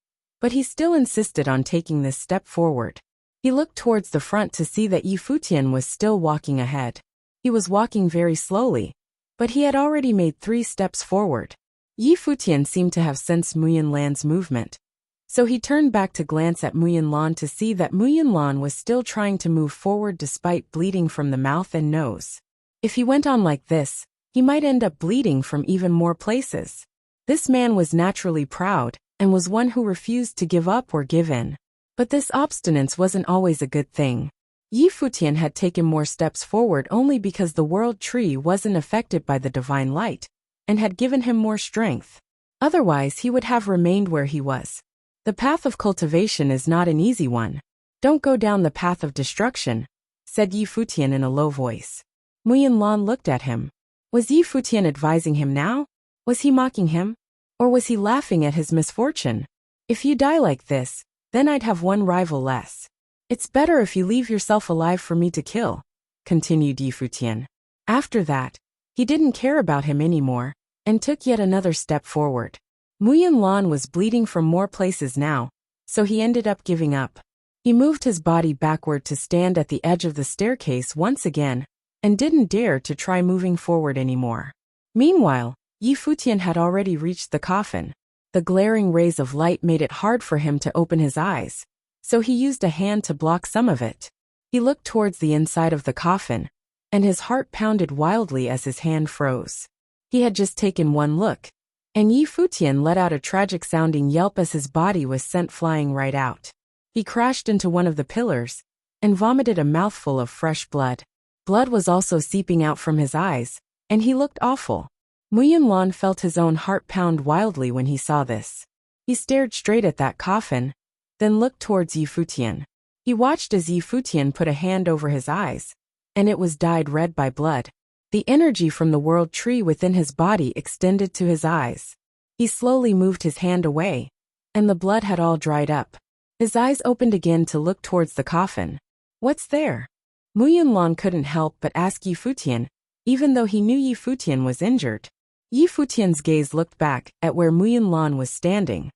but he still insisted on taking this step forward. He looked towards the front to see that Yi Futian was still walking ahead. He was walking very slowly, but he had already made 3 steps forward. Yi Futian seemed to have sensed Muyanlan's movement, so he turned back to glance at Muyanlan to see that Muyanlan was still trying to move forward despite bleeding from the mouth and nose. If he went on like this, he might end up bleeding from even more places. This man was naturally proud, and was one who refused to give up or give in. But this obstinance wasn't always a good thing. Yi Futian had taken more steps forward only because the world tree wasn't affected by the divine light, and had given him more strength. Otherwise he would have remained where he was. The path of cultivation is not an easy one. Don't go down the path of destruction, said Yi Futian in a low voice. Muyanlan looked at him. Was Yi Futian advising him now? Was he mocking him? Or was he laughing at his misfortune? If you die like this, then I'd have one rival less. It's better if you leave yourself alive for me to kill, continued Yi Futian. After that, he didn't care about him anymore, and took yet another step forward. Muyanlan was bleeding from more places now, so he ended up giving up. He moved his body backward to stand at the edge of the staircase once again, and didn't dare to try moving forward anymore. Meanwhile, Yi Futian had already reached the coffin. The glaring rays of light made it hard for him to open his eyes, so he used a hand to block some of it. He looked towards the inside of the coffin, and his heart pounded wildly as his hand froze. He had just taken one look, and Yi Futian let out a tragic-sounding yelp as his body was sent flying right out. He crashed into one of the pillars, and vomited a mouthful of fresh blood. Blood was also seeping out from his eyes, and he looked awful. Muyanlan felt his own heart pound wildly when he saw this. He stared straight at that coffin, then looked towards Futian. He watched as Futian put a hand over his eyes, and it was dyed red by blood. The energy from the world tree within his body extended to his eyes. He slowly moved his hand away, and the blood had all dried up. His eyes opened again to look towards the coffin. What's there? Mu Yinlan couldn't help but ask Futian, even though he knew Futian was injured. Futian's gaze looked back at where Mu Yinlan was standing.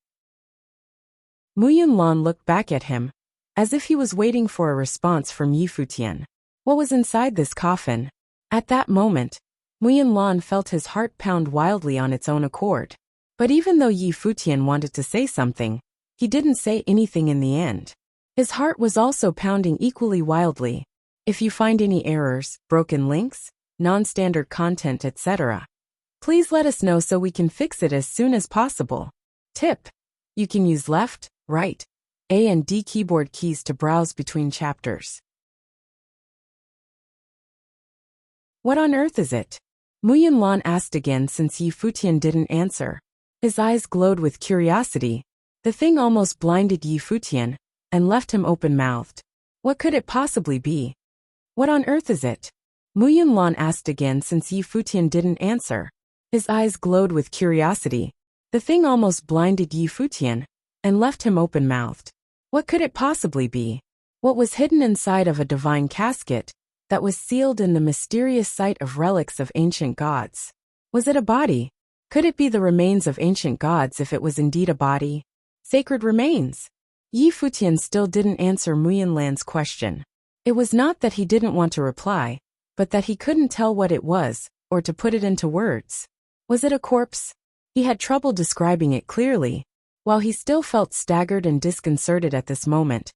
Mu Yinlan looked back at him, as if he was waiting for a response from Futian. What was inside this coffin? At that moment, Mu Yinlan felt his heart pound wildly on its own accord. But even though Futian wanted to say something, he didn't say anything in the end. His heart was also pounding equally wildly. If you find any errors, broken links, non-standard content, etc., please let us know so we can fix it as soon as possible. Tip: you can use left, right, A and D keyboard keys to browse between chapters. What on earth is it? Mu Yinlan asked again since Futian didn't answer. His eyes glowed with curiosity. The thing almost blinded Futian and left him open-mouthed. What could it possibly be? What on earth is it? Mu Yinlan asked again since Futian didn't answer. His eyes glowed with curiosity. The thing almost blinded Futian and left him open-mouthed. What could it possibly be? What was hidden inside of a divine casket that was sealed in the mysterious site of relics of ancient gods? Was it a body? Could it be the remains of ancient gods if it was indeed a body? Sacred remains? Futian still didn't answer Mu Yinlan's question. It was not that he didn't want to reply, but that he couldn't tell what it was, or to put it into words. Was it a corpse? He had trouble describing it clearly. While he still felt staggered and disconcerted at this moment,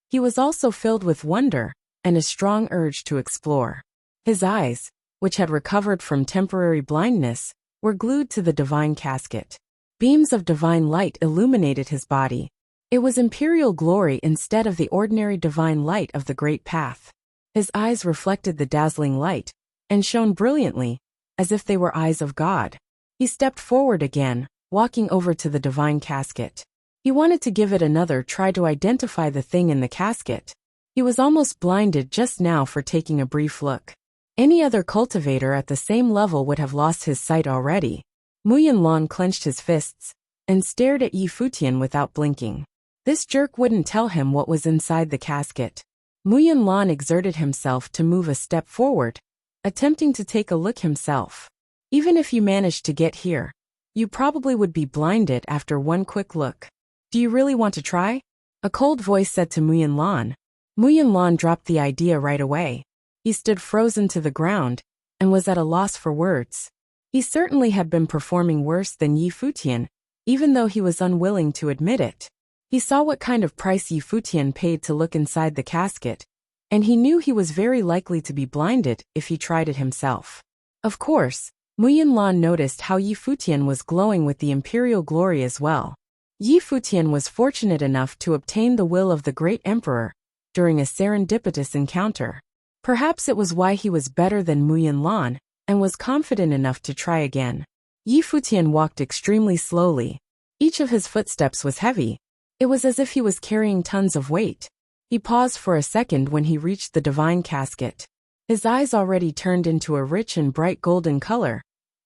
he was also filled with wonder and a strong urge to explore. His eyes, which had recovered from temporary blindness, were glued to the divine casket. Beams of divine light illuminated his body. It was imperial glory instead of the ordinary divine light of the great path. His eyes reflected the dazzling light and shone brilliantly, as if they were eyes of God. He stepped forward again, walking over to the divine casket. He wanted to give it another try to identify the thing in the casket. He was almost blinded just now for taking a brief look. Any other cultivator at the same level would have lost his sight already. Mu Yinlan clenched his fists and stared at Futian without blinking. This jerk wouldn't tell him what was inside the casket. Mu Yinlan exerted himself to move a step forward, attempting to take a look himself. Even if you managed to get here, you probably would be blinded after one quick look. Do you really want to try? A cold voice said to Mu Yinlan. Mu Yinlan dropped the idea right away. He stood frozen to the ground and was at a loss for words. He certainly had been performing worse than Futian, even though he was unwilling to admit it. He saw what kind of price Futian paid to look inside the casket, and he knew he was very likely to be blinded if he tried it himself. Of course, Mu Yinlan noticed how Futian was glowing with the imperial glory as well. Futian was fortunate enough to obtain the will of the great emperor during a serendipitous encounter. Perhaps it was why he was better than Mu Yinlan and was confident enough to try again. Futian walked extremely slowly. Each of his footsteps was heavy. It was as if he was carrying tons of weight. He paused for a second when he reached the divine casket. His eyes already turned into a rich and bright golden color,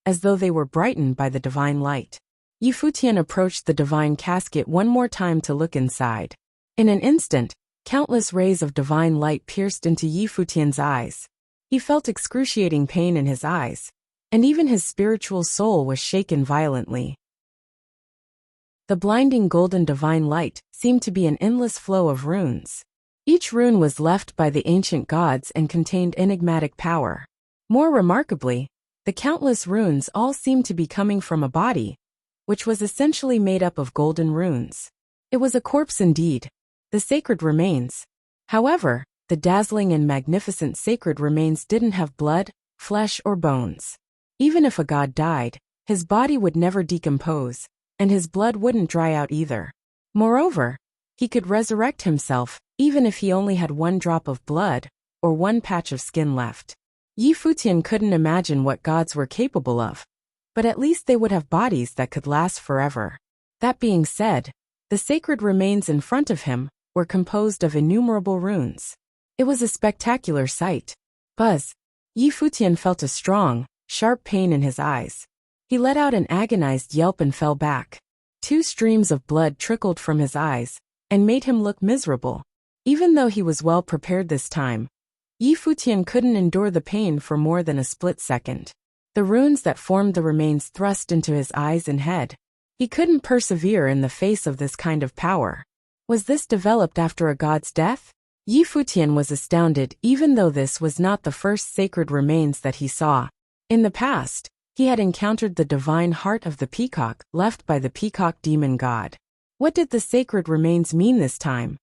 as though they were brightened by the divine light. Futian approached the divine casket one more time to look inside. In an instant, countless rays of divine light pierced into Futian's eyes. He felt excruciating pain in his eyes, and even his spiritual soul was shaken violently. The blinding golden divine light seemed to be an endless flow of runes. Each rune was left by the ancient gods and contained enigmatic power. More remarkably, the countless runes all seemed to be coming from a body, which was essentially made up of golden runes. It was a corpse indeed, the sacred remains. However, the dazzling and magnificent sacred remains didn't have blood, flesh, or bones. Even if a god died, his body would never decompose, and his blood wouldn't dry out either. Moreover, he could resurrect himself, even if he only had one drop of blood, or one patch of skin left. Futian couldn't imagine what gods were capable of, but at least they would have bodies that could last forever. That being said, the sacred remains in front of him were composed of innumerable runes. It was a spectacular sight. Buzz. Yi Futian felt a strong, sharp pain in his eyes. He let out an agonized yelp and fell back. 2 streams of blood trickled from his eyes and made him look miserable. Even though he was well prepared this time, Yi Futian couldn't endure the pain for more than a split second. The runes that formed the remains thrust into his eyes and head. He couldn't persevere in the face of this kind of power. Was this developed after a god's death? Yi Futian was astounded even though this was not the first sacred remains that he saw. In the past, he had encountered the divine heart of the peacock left by the peacock demon god. What did the sacred remains mean this time?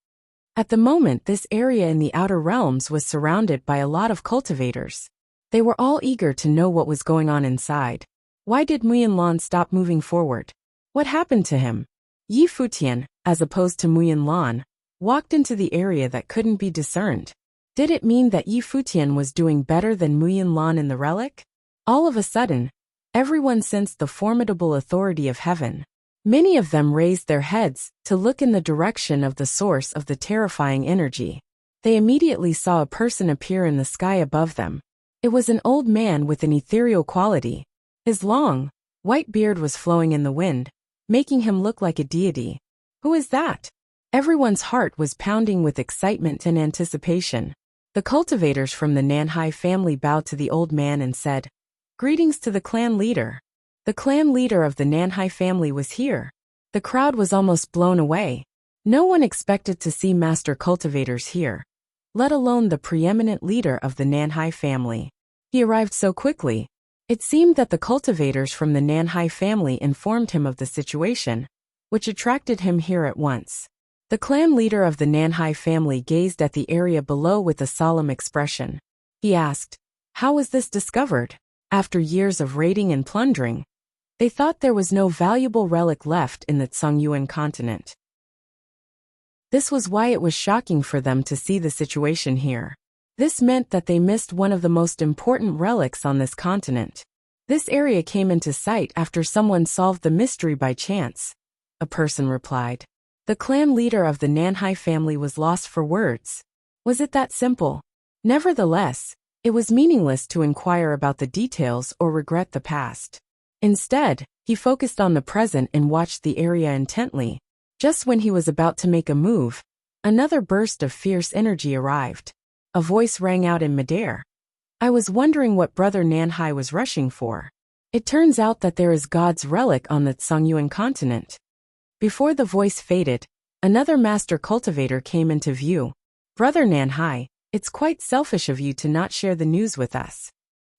At the moment, this area in the outer realms was surrounded by a lot of cultivators. They were all eager to know what was going on inside. Why did Muyanlan stop moving forward? What happened to him? Yi Futian, as opposed to Muyanlan, walked into the area that couldn't be discerned. Did it mean that Yi Futian was doing better than Muyanlan in the relic? All of a sudden, everyone sensed the formidable authority of heaven. Many of them raised their heads to look in the direction of the source of the terrifying energy. They immediately saw a person appear in the sky above them. It was an old man with an ethereal quality. His long, white beard was flowing in the wind, making him look like a deity. Who is that? Everyone's heart was pounding with excitement and anticipation. The cultivators from the Nanhai family bowed to the old man and said, "Greetings to the clan leader." The clan leader of the Nanhai family was here. The crowd was almost blown away. No one expected to see master cultivators here, let alone the preeminent leader of the Nanhai family. He arrived so quickly. It seemed that the cultivators from the Nanhai family informed him of the situation, which attracted him here at once. The clan leader of the Nanhai family gazed at the area below with a solemn expression. He asked, "How was this discovered?" After years of raiding and plundering, they thought there was no valuable relic left in the Tsungyuan continent. This was why it was shocking for them to see the situation here. This meant that they missed one of the most important relics on this continent. This area came into sight after someone solved the mystery by chance, a person replied. The clan leader of the Nanhai family was lost for words. Was it that simple? Nevertheless, it was meaningless to inquire about the details or regret the past. Instead, he focused on the present and watched the area intently. Just when he was about to make a move, another burst of fierce energy arrived. A voice rang out in midair. I was wondering what Brother Nanhai was rushing for. It turns out that there is God's relic on the Tsungyuan continent. Before the voice faded, another master cultivator came into view. Brother Nanhai, it's quite selfish of you to not share the news with us.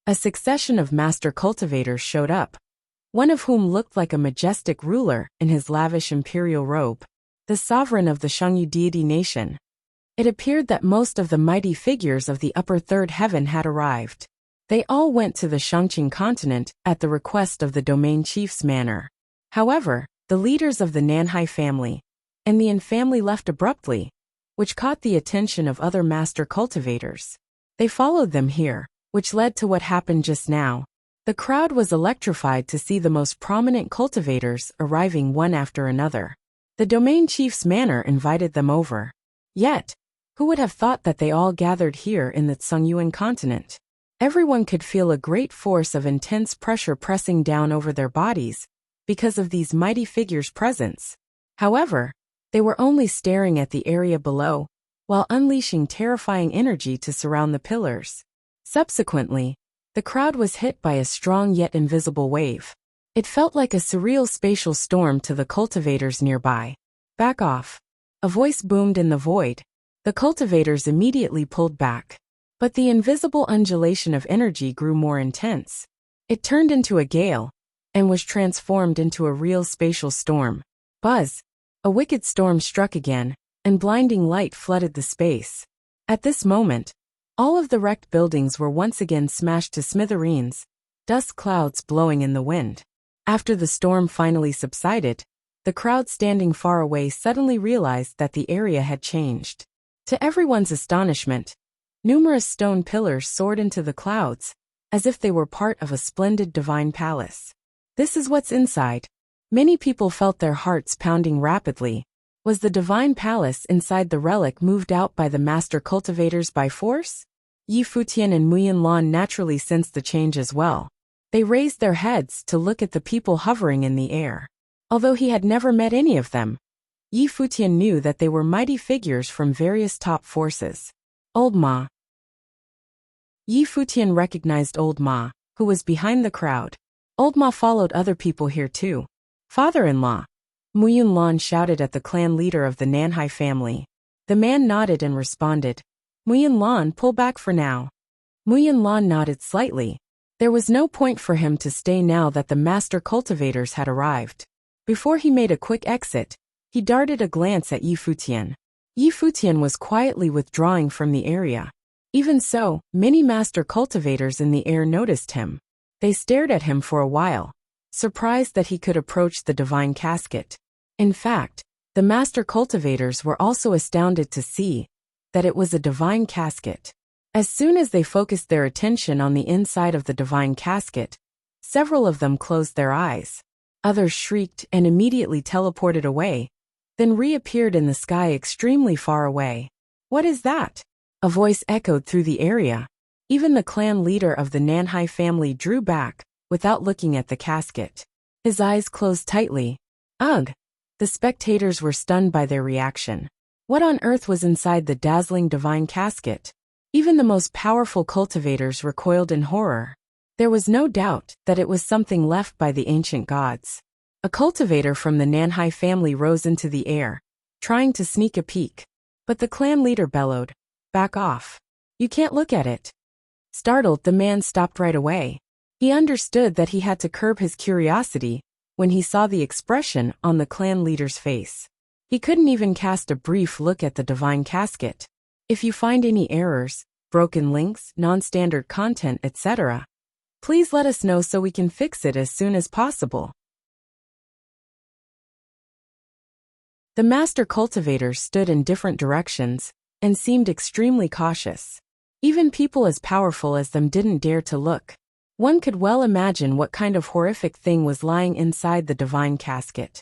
A succession of master cultivators showed up, one of whom looked like a majestic ruler in his lavish imperial robe, the sovereign of the Shangyu deity nation. It appeared that most of the mighty figures of the upper third heaven had arrived. They all went to the Shangqing continent at the request of the domain chief's manor. However, the leaders of the Nanhai family and the Yin family left abruptly, which caught the attention of other master cultivators. They followed them here, which led to what happened just now. The crowd was electrified to see the most prominent cultivators arriving one after another. The domain chief's manor invited them over. Yet, who would have thought that they all gathered here in the Tsungyuan continent? Everyone could feel a great force of intense pressure pressing down over their bodies because of these mighty figures' presence. However, they were only staring at the area below, while unleashing terrifying energy to surround the pillars. Subsequently, the crowd was hit by a strong yet invisible wave. It felt like a surreal spatial storm to the cultivators nearby. Back off. A voice boomed in the void. The cultivators immediately pulled back. But the invisible undulation of energy grew more intense. It turned into a gale, and was transformed into a real spatial storm. Buzz! A wicked storm struck again, and blinding light flooded the space. At this moment, all of the wrecked buildings were once again smashed to smithereens, dust clouds blowing in the wind. After the storm finally subsided, the crowd standing far away suddenly realized that the area had changed. To everyone's astonishment, numerous stone pillars soared into the clouds, as if they were part of a splendid divine palace. This is what's inside. Many people felt their hearts pounding rapidly. Was the divine palace inside the relic moved out by the master cultivators by force? Yi Futian and Muyin Lan naturally sensed the change as well. They raised their heads to look at the people hovering in the air. Although he had never met any of them, Yi Futian knew that they were mighty figures from various top forces. Old Ma. Yi Futian recognized Old Ma, who was behind the crowd. Old Ma followed other people here too. Father-in-law. Muyin Lan shouted at the clan leader of the Nanhai family. The man nodded and responded, Muyin Lan, pull back for now. Muyin Lan nodded slightly. There was no point for him to stay now that the master cultivators had arrived. Before he made a quick exit, he darted a glance at Yi Futian. Yi Futian was quietly withdrawing from the area. Even so, many master cultivators in the air noticed him. They stared at him for a while, surprised that he could approach the divine casket. In fact, the master cultivators were also astounded to see that it was a divine casket. As soon as they focused their attention on the inside of the divine casket, several of them closed their eyes. Others shrieked and immediately teleported away, then reappeared in the sky extremely far away. What is that? A voice echoed through the area. Even the clan leader of the Nanhai family drew back, without looking at the casket. His eyes closed tightly. Ugh! The spectators were stunned by their reaction. What on earth was inside the dazzling divine casket? Even the most powerful cultivators recoiled in horror. There was no doubt that it was something left by the ancient gods. A cultivator from the Nanhai family rose into the air, trying to sneak a peek. But the clan leader bellowed, back off. You can't look at it. Startled, the man stopped right away. He understood that he had to curb his curiosity when he saw the expression on the clan leader's face. He couldn't even cast a brief look at the divine casket. If you find any errors, broken links, non-standard content, etc., please let us know so we can fix it as soon as possible. The master cultivators stood in different directions and seemed extremely cautious. Even people as powerful as them didn't dare to look. One could well imagine what kind of horrific thing was lying inside the divine casket.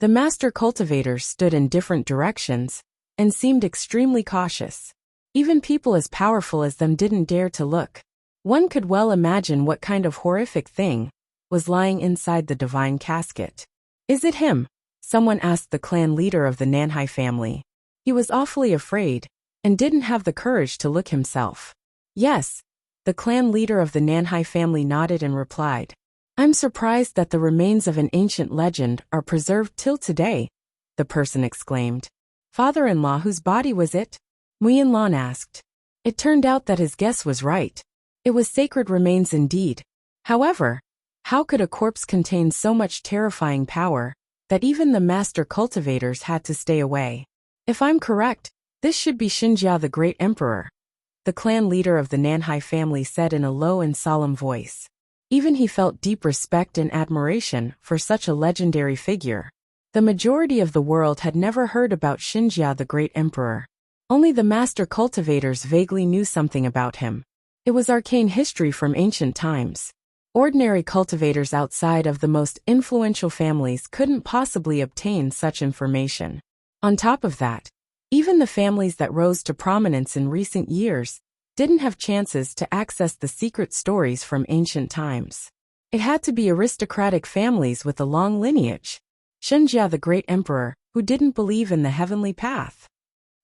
The master cultivators stood in different directions and seemed extremely cautious. Even people as powerful as them didn't dare to look. One could well imagine what kind of horrific thing was lying inside the divine casket. Is it him? Someone asked the clan leader of the Nanhai family. He was awfully afraid and didn't have the courage to look himself. Yes. The clan leader of the Nanhai family nodded and replied. I'm surprised that the remains of an ancient legend are preserved till today, the person exclaimed. Father-in-law, whose body was it? Muyin Lan asked. It turned out that his guess was right. It was sacred remains indeed. However, how could a corpse contain so much terrifying power that even the master cultivators had to stay away? If I'm correct, this should be Xinjia the Great Emperor, the clan leader of the Nanhai family said in a low and solemn voice. Even he felt deep respect and admiration for such a legendary figure. The majority of the world had never heard about Xinjia the Great Emperor. Only the master cultivators vaguely knew something about him. It was arcane history from ancient times. Ordinary cultivators outside of the most influential families couldn't possibly obtain such information. On top of that, even the families that rose to prominence in recent years didn't have chances to access the secret stories from ancient times. It had to be aristocratic families with a long lineage. Xinjia the Great Emperor, who didn't believe in the heavenly path.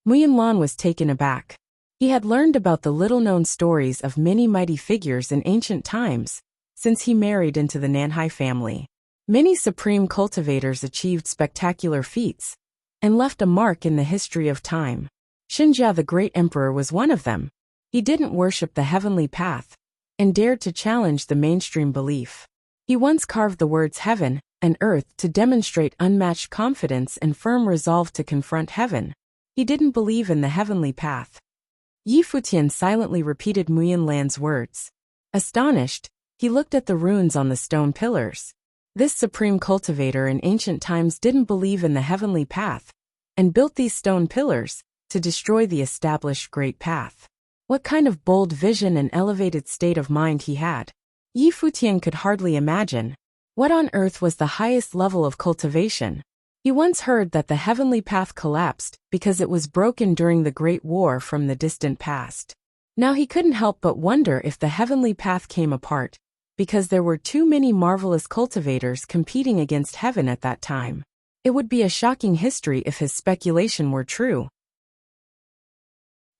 Muyin Lan was taken aback. He had learned about the little-known stories of many mighty figures in ancient times since he married into the Nanhai family. Many supreme cultivators achieved spectacular feats and left a mark in the history of time. Xinjia the Great Emperor was one of them. He didn't worship the heavenly path and dared to challenge the mainstream belief. He once carved the words heaven and earth to demonstrate unmatched confidence and firm resolve to confront heaven. He didn't believe in the heavenly path. Yi Futian silently repeated Muyin Lan's words. Astonished, he looked at the runes on the stone pillars. This supreme cultivator in ancient times didn't believe in the heavenly path and built these stone pillars to destroy the established great path. What kind of bold vision and elevated state of mind he had, Yi Futian could hardly imagine. What on earth was the highest level of cultivation? He once heard that the heavenly path collapsed because it was broken during the Great War from the distant past. Now he couldn't help but wonder if the heavenly path came apart because there were too many marvelous cultivators competing against heaven at that time. It would be a shocking history if his speculation were true.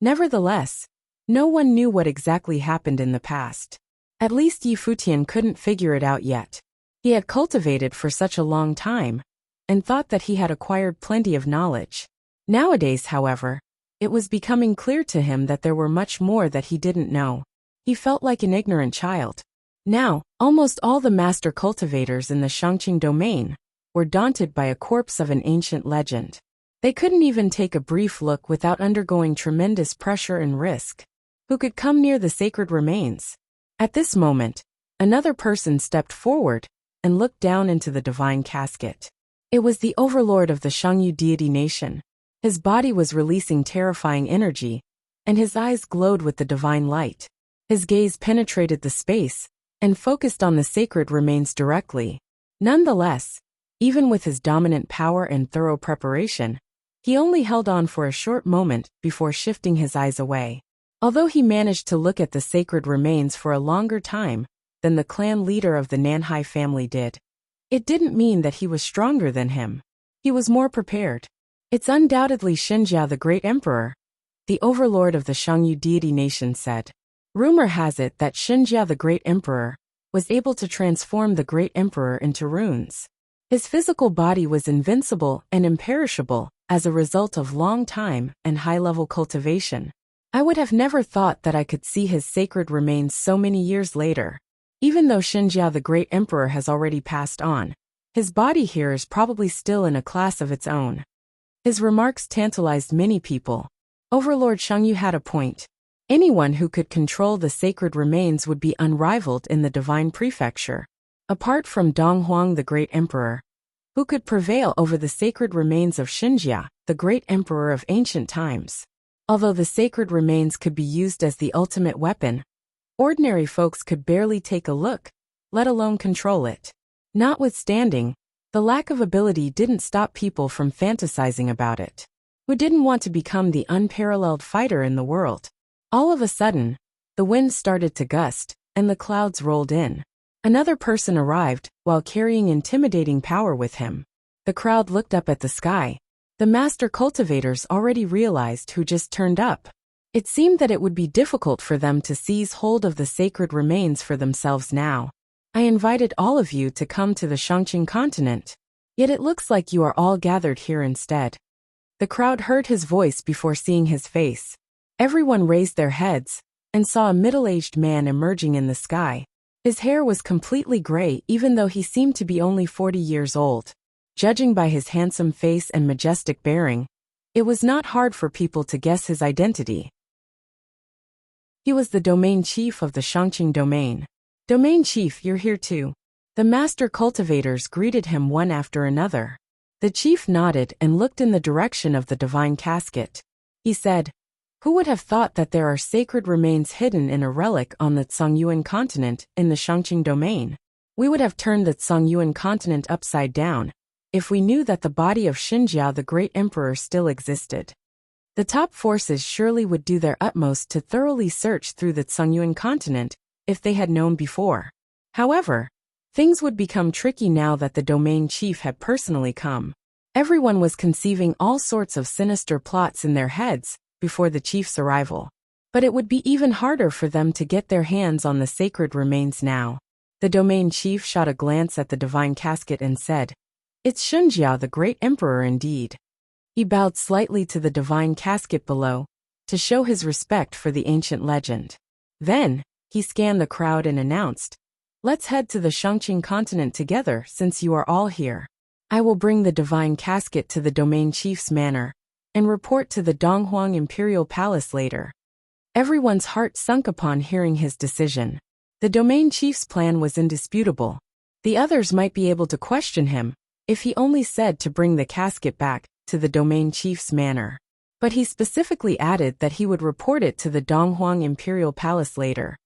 Nevertheless, no one knew what exactly happened in the past. At least Futian couldn't figure it out yet. He had cultivated for such a long time, and thought that he had acquired plenty of knowledge. Nowadays, however, it was becoming clear to him that there were much more that he didn't know. He felt like an ignorant child. Now, almost all the master cultivators in the Shangqing domain were daunted by a corpse of an ancient legend. They couldn't even take a brief look without undergoing tremendous pressure and risk. Who could come near the sacred remains? At this moment, another person stepped forward and looked down into the divine casket. It was the overlord of the Shangyu deity nation. His body was releasing terrifying energy, and his eyes glowed with the divine light. His gaze penetrated the space and focused on the sacred remains directly. Nonetheless, even with his dominant power and thorough preparation, he only held on for a short moment before shifting his eyes away. Although he managed to look at the sacred remains for a longer time than the clan leader of the Nanhai family did, it didn't mean that he was stronger than him. He was more prepared. It's undoubtedly Xinjia the Great Emperor, the overlord of the Shangyu deity nation said. Rumor has it that Xinjia the Great Emperor was able to transform the Great Emperor into runes. His physical body was invincible and imperishable as a result of long time and high-level cultivation. I would have never thought that I could see his sacred remains so many years later. Even though Xinjia the Great Emperor has already passed on, his body here is probably still in a class of its own. His remarks tantalized many people. Overlord Shangyu had a point. Anyone who could control the sacred remains would be unrivaled in the divine prefecture. Apart from Donghuang the Great Emperor, who could prevail over the sacred remains of Xinjia, the Great Emperor of ancient times. Although the sacred remains could be used as the ultimate weapon, ordinary folks could barely take a look, let alone control it. Notwithstanding, the lack of ability didn't stop people from fantasizing about it. Who didn't want to become the unparalleled fighter in the world? All of a sudden, the wind started to gust, and the clouds rolled in. Another person arrived, while carrying intimidating power with him. The crowd looked up at the sky. The master cultivators already realized who just turned up. It seemed that it would be difficult for them to seize hold of the sacred remains for themselves now. I invited all of you to come to the Shangqing continent. Yet it looks like you are all gathered here instead. The crowd heard his voice before seeing his face. Everyone raised their heads and saw a middle-aged man emerging in the sky. His hair was completely gray even though he seemed to be only 40 years old. Judging by his handsome face and majestic bearing, it was not hard for people to guess his identity. He was the domain chief of the Shangqing domain. Domain chief, you're here too. The master cultivators greeted him one after another. The chief nodded and looked in the direction of the divine casket. He said, "Who would have thought that there are sacred remains hidden in a relic on the Tsangyuan continent in the Shangqing domain? We would have turned the Tsangyuan continent upside down if we knew that the body of Xinjia the Great Emperor still existed. The top forces surely would do their utmost to thoroughly search through the Tsangyuan continent if they had known before. However, things would become tricky now that the domain chief had personally come. Everyone was conceiving all sorts of sinister plots in their heads before the chief's arrival. But it would be even harder for them to get their hands on the sacred remains now." The domain chief shot a glance at the divine casket and said, "It's Xinjia the Great Emperor indeed." He bowed slightly to the divine casket below, to show his respect for the ancient legend. Then, he scanned the crowd and announced, "Let's head to the Shangqing continent together since you are all here. I will bring the divine casket to the domain chief's manor and report to the Donghuang Imperial Palace later." Everyone's heart sunk upon hearing his decision. The domain chief's plan was indisputable. The others might be able to question him if he only said to bring the casket back to the domain chief's manor. But he specifically added that he would report it to the Donghuang Imperial Palace later.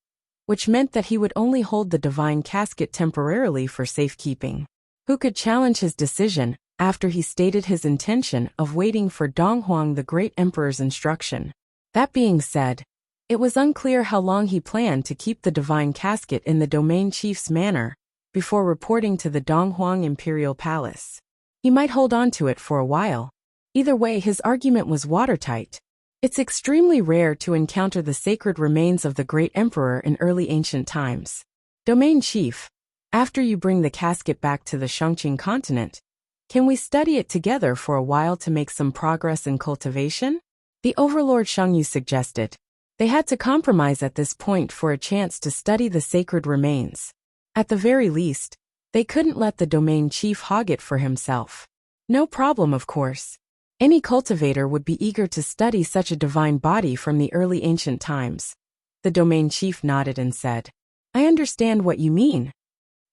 which meant that he would only hold the divine casket temporarily for safekeeping. Who could challenge his decision after he stated his intention of waiting for Donghuang the Great Emperor's instruction? That being said, it was unclear how long he planned to keep the divine casket in the domain chief's manor before reporting to the Donghuang Imperial Palace. He might hold on to it for a while. Either way, his argument was watertight. It's extremely rare to encounter the sacred remains of the great emperor in early ancient times. Domain chief, after you bring the casket back to the Shangqing continent, can we study it together for a while to make some progress in cultivation? The overlord Shangyu suggested. They had to compromise at this point for a chance to study the sacred remains. At the very least, they couldn't let the domain chief hog it for himself. No problem, of course. Any cultivator would be eager to study such a divine body from the early ancient times. The domain chief nodded and said, I understand what you mean.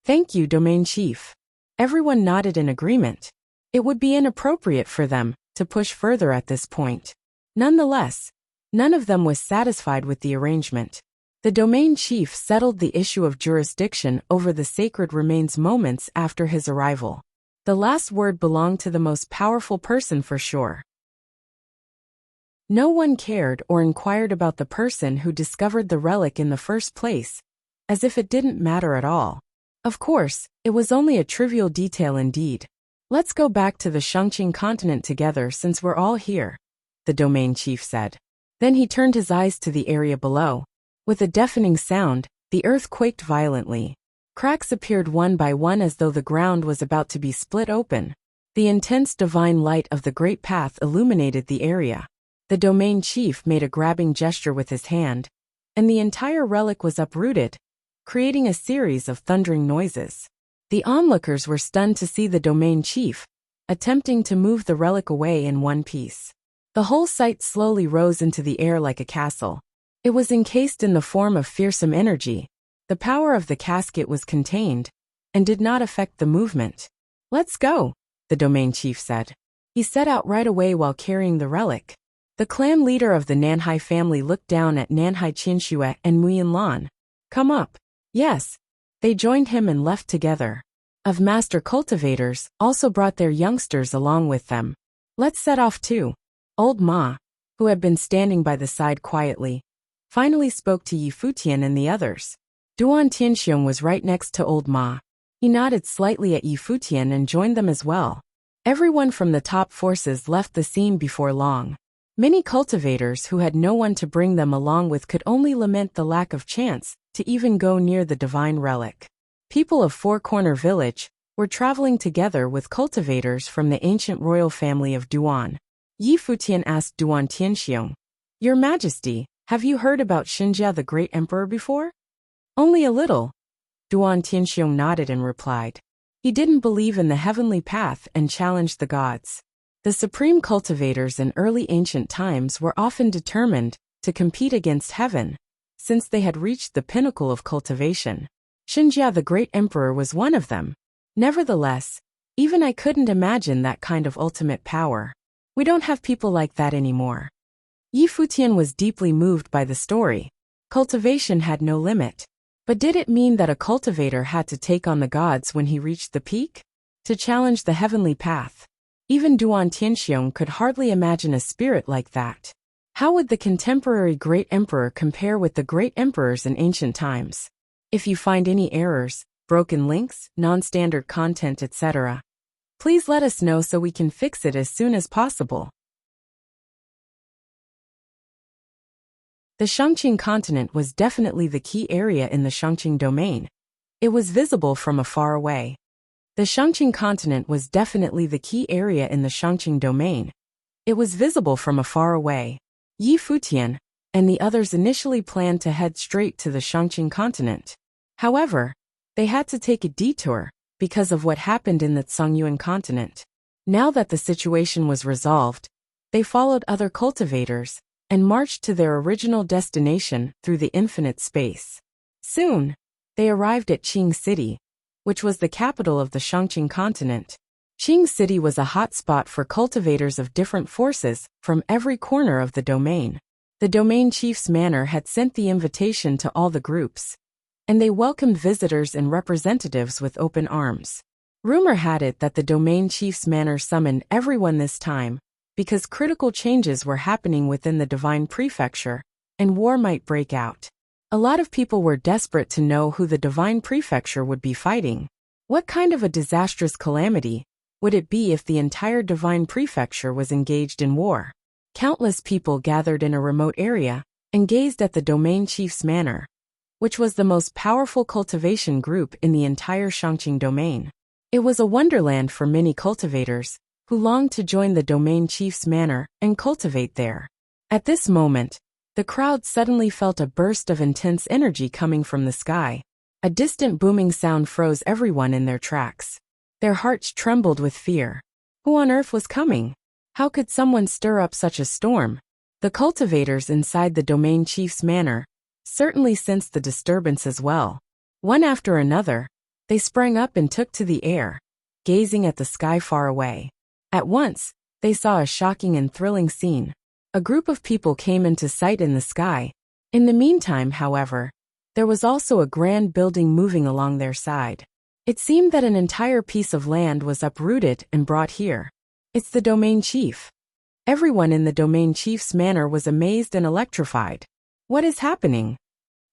Thank you, domain chief. Everyone nodded in agreement. It would be inappropriate for them to push further at this point. Nonetheless, none of them was satisfied with the arrangement. The domain chief settled the issue of jurisdiction over the sacred remains moments after his arrival. The last word belonged to the most powerful person for sure. No one cared or inquired about the person who discovered the relic in the first place, as if it didn't matter at all. Of course, it was only a trivial detail indeed. Let's go back to the Shangqing continent together since we're all here, the domain chief said. Then he turned his eyes to the area below. With a deafening sound, the earth quaked violently. Cracks appeared one by one as though the ground was about to be split open. The intense divine light of the great path illuminated the area. The domain chief made a grabbing gesture with his hand, and the entire relic was uprooted, creating a series of thundering noises. The onlookers were stunned to see the domain chief attempting to move the relic away in one piece. The whole site slowly rose into the air like a castle. It was encased in the form of fearsome energy. The power of the casket was contained and did not affect the movement. Let's go, the domain chief said. He set out right away while carrying the relic. The clan leader of the Nanhai family looked down at Nanhai Qinxue and Muyanlan. Come up. Yes. They joined him and left together. Of master cultivators also brought their youngsters along with them. Let's set off too. Old Ma, who had been standing by the side quietly, finally spoke to Yi Futian and the others. Duan Tianxiong was right next to Old Ma. He nodded slightly at Yi Futian and joined them as well. Everyone from the top forces left the scene before long. Many cultivators who had no one to bring them along with could only lament the lack of chance to even go near the divine relic. People of Four Corner Village were traveling together with cultivators from the ancient royal family of Duan. Yi Futian asked Duan Tianxiong, Your Majesty, have you heard about Xinjia the Great Emperor before? Only a little. Duan Tianxiong nodded and replied. He didn't believe in the heavenly path and challenged the gods. The supreme cultivators in early ancient times were often determined to compete against heaven, since they had reached the pinnacle of cultivation. Xinjia the Great Emperor was one of them. Nevertheless, even I couldn't imagine that kind of ultimate power. We don't have people like that anymore. Yi Futian was deeply moved by the story. Cultivation had no limit. But did it mean that a cultivator had to take on the gods when he reached the peak? To challenge the heavenly path? Even Duan Tianxiong could hardly imagine a spirit like that. How would the contemporary great emperor compare with the great emperors in ancient times? If you find any errors, broken links, non-standard content, etc., please let us know so we can fix it as soon as possible. The Shangqing continent was definitely the key area in the Shangqing domain. It was visible from afar away. The Shangqing continent was definitely the key area in the Shangqing domain. It was visible from afar away. Yi Futian and the others initially planned to head straight to the Shangqing continent. However, they had to take a detour because of what happened in the Zhongyuan continent. Now that the situation was resolved, they followed other cultivators and marched to their original destination through the infinite space. Soon, they arrived at Qing City, which was the capital of the Shangqing continent. Qing City was a hotspot for cultivators of different forces from every corner of the domain. The domain chief's manor had sent the invitation to all the groups. and they welcomed visitors and representatives with open arms. Rumor had it that the domain chief's manor summoned everyone this time, because critical changes were happening within the divine prefecture, and war might break out. A lot of people were desperate to know who the divine prefecture would be fighting. What kind of a disastrous calamity would it be if the entire divine prefecture was engaged in war? Countless people gathered in a remote area and gazed at the domain chief's manor, which was the most powerful cultivation group in the entire Shangqing domain. It was a wonderland for many cultivators who longed to join the domain chief's manor and cultivate there. At this moment, the crowd suddenly felt a burst of intense energy coming from the sky. A distant booming sound froze everyone in their tracks. Their hearts trembled with fear. Who on earth was coming? How could someone stir up such a storm? The cultivators inside the domain chief's manor certainly sensed the disturbance as well. One after another, they sprang up and took to the air, gazing at the sky far away. At once, they saw a shocking and thrilling scene. A group of people came into sight in the sky. In the meantime, however, there was also a grand building moving along their side. It seemed that an entire piece of land was uprooted and brought here. It's the domain chief. Everyone in the domain chief's manor was amazed and electrified. What is happening?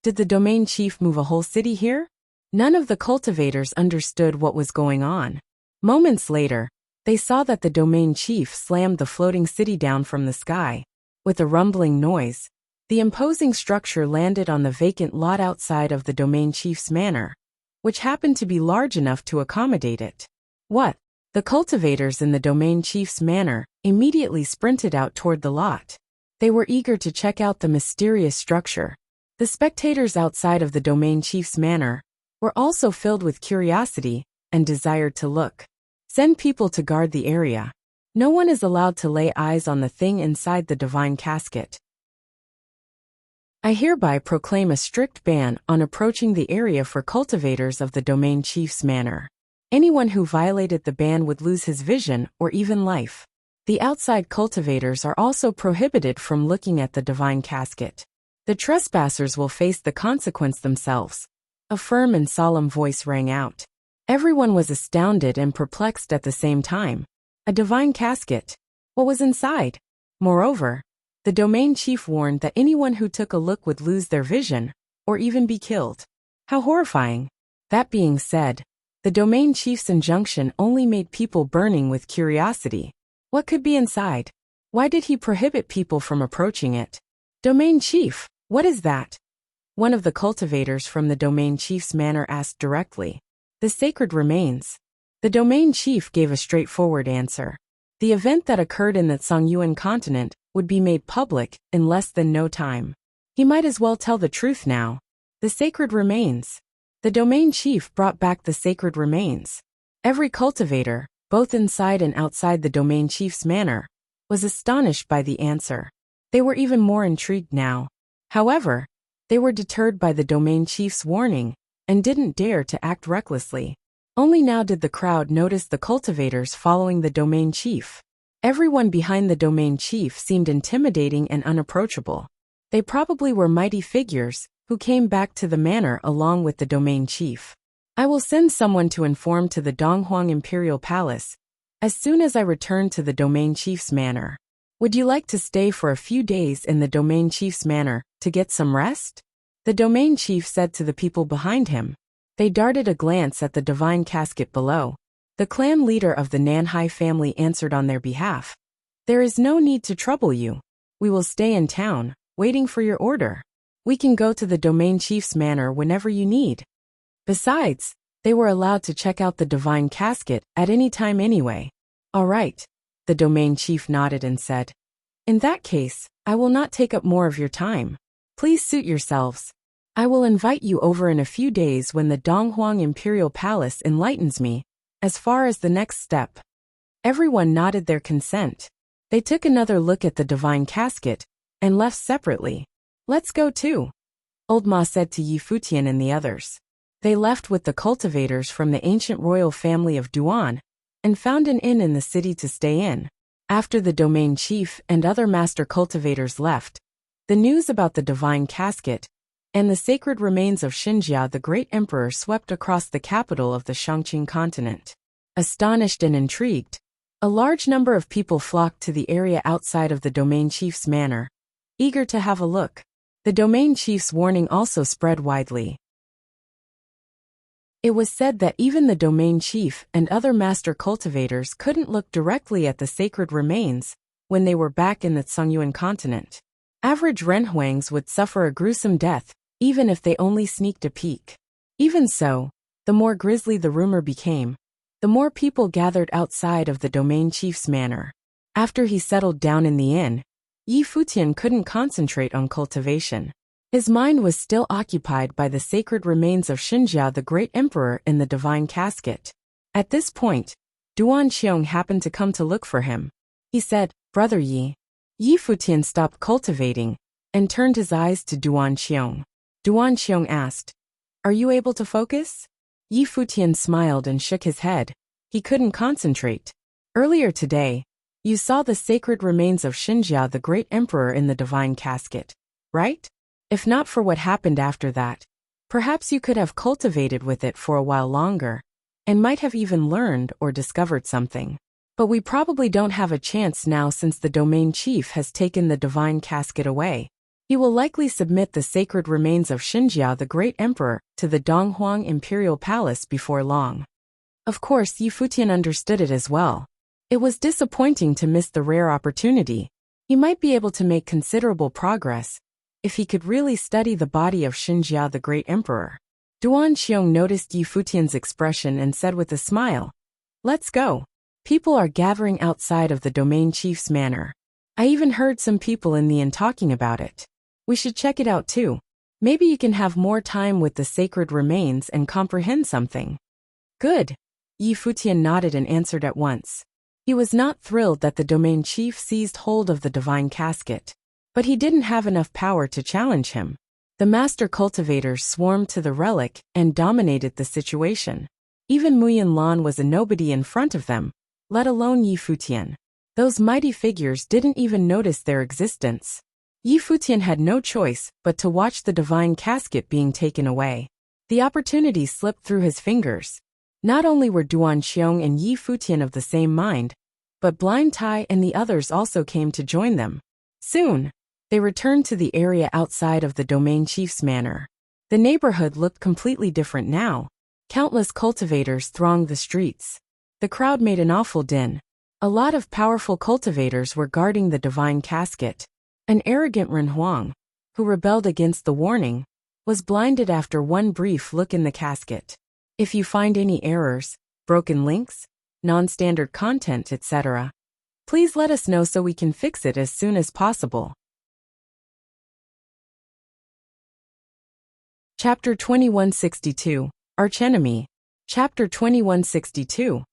Did the domain chief move a whole city here? None of the cultivators understood what was going on. Moments later, they saw that the domain chief slammed the floating city down from the sky. With a rumbling noise, the imposing structure landed on the vacant lot outside of the domain chief's manor, which happened to be large enough to accommodate it. What? The cultivators in the domain chief's manor immediately sprinted out toward the lot. They were eager to check out the mysterious structure. The spectators outside of the domain chief's manor were also filled with curiosity and desired to look. Send people to guard the area. No one is allowed to lay eyes on the thing inside the divine casket. I hereby proclaim a strict ban on approaching the area for cultivators of the domain chief's manor. Anyone who violated the ban would lose his vision or even life. The outside cultivators are also prohibited from looking at the divine casket. The trespassers will face the consequence themselves. A firm and solemn voice rang out. Everyone was astounded and perplexed at the same time. A divine casket. What was inside? Moreover, the domain chief warned that anyone who took a look would lose their vision, or even be killed. How horrifying. That being said, the domain chief's injunction only made people burning with curiosity. What could be inside? Why did he prohibit people from approaching it? Domain chief, what is that? One of the cultivators from the domain chief's manor asked directly. The sacred remains. The domain chief gave a straightforward answer. The event that occurred in the Songyuan continent would be made public in less than no time. He might as well tell the truth now. The sacred remains. The domain chief brought back the sacred remains. Every cultivator, both inside and outside the domain chief's manor, was astonished by the answer. They were even more intrigued now. However, they were deterred by the domain chief's warning and didn't dare to act recklessly. Only now did the crowd notice the cultivators following the domain chief. Everyone behind the domain chief seemed intimidating and unapproachable. They probably were mighty figures who came back to the manor along with the domain chief. I will send someone to inform to the Donghuang Imperial Palace as soon as I return to the domain chief's manor. Would you like to stay for a few days in the domain chief's manor to get some rest? The domain chief said to the people behind him. They darted a glance at the divine casket below. The clan leader of the Nanhai family answered on their behalf. There is no need to trouble you. We will stay in town, waiting for your order. We can go to the domain chief's manor whenever you need. Besides, they were allowed to check out the divine casket at any time anyway. All right. The domain chief nodded and said. In that case, I will not take up more of your time. Please suit yourselves. I will invite you over in a few days when the Donghuang Imperial Palace enlightens me as far as the next step. Everyone nodded their consent. They took another look at the divine casket and left separately. Let's go too, Old Ma said to Yi Futian and the others. They left with the cultivators from the ancient royal family of Duan and found an inn in the city to stay in. After the domain chief and other master cultivators left, the news about the divine casket and the sacred remains of Xinjia the great emperor swept across the capital of the Shangqing continent. Astonished and intrigued, a large number of people flocked to the area outside of the domain chief's manor, eager to have a look. The domain chief's warning also spread widely. It was said that even the domain chief and other master cultivators couldn't look directly at the sacred remains when they were back in the Tsungyuan continent. Average renhuangs would suffer a gruesome death, even if they only sneaked a peek. Even so, the more grisly the rumor became, the more people gathered outside of the domain chief's manor. After he settled down in the inn, Futian couldn't concentrate on cultivation. His mind was still occupied by the sacred remains of Xinjia the great emperor in the divine casket. At this point, Duan Xiong happened to come to look for him. He said, "Brother Yi." Futian stopped cultivating and turned his eyes to Duan Xiong. Duan Xiong asked, "Are you able to focus?" Futian smiled and shook his head. He couldn't concentrate. "Earlier today, you saw the sacred remains of Xinjia the great emperor in the divine casket, right? If not for what happened after that, perhaps you could have cultivated with it for a while longer, and might have even learned or discovered something. But we probably don't have a chance now since the domain chief has taken the divine casket away. He will likely submit the sacred remains of Xinjia the great emperor to the Donghuang imperial palace before long." Of course, Futian understood it as well. It was disappointing to miss the rare opportunity. He might be able to make considerable progress if he could really study the body of Xinjia the great emperor. Duan Xiong noticed Futian's expression and said with a smile, "Let's go. People are gathering outside of the domain chief's manor. I even heard some people in the inn talking about it. We should check it out too. Maybe you can have more time with the sacred remains and comprehend something." "Good." Futian nodded and answered at once. He was not thrilled that the domain chief seized hold of the divine casket, but he didn't have enough power to challenge him. The master cultivators swarmed to the relic and dominated the situation. Even Muyan was a nobody in front of them, let alone Futian. Those mighty figures didn't even notice their existence. Futian had no choice but to watch the divine casket being taken away. The opportunity slipped through his fingers. Not only were Duan Xiong and Futian of the same mind, but Blind Tai and the others also came to join them. Soon, they returned to the area outside of the domain chief's manor. The neighborhood looked completely different now. Countless cultivators thronged the streets. The crowd made an awful din. A lot of powerful cultivators were guarding the divine casket. An arrogant Renhuang, who rebelled against the warning, was blinded after one brief look in the casket. If you find any errors, broken links, non-standard content, etc., please let us know so we can fix it as soon as possible. Chapter 2162, Archenemy. Chapter 2162.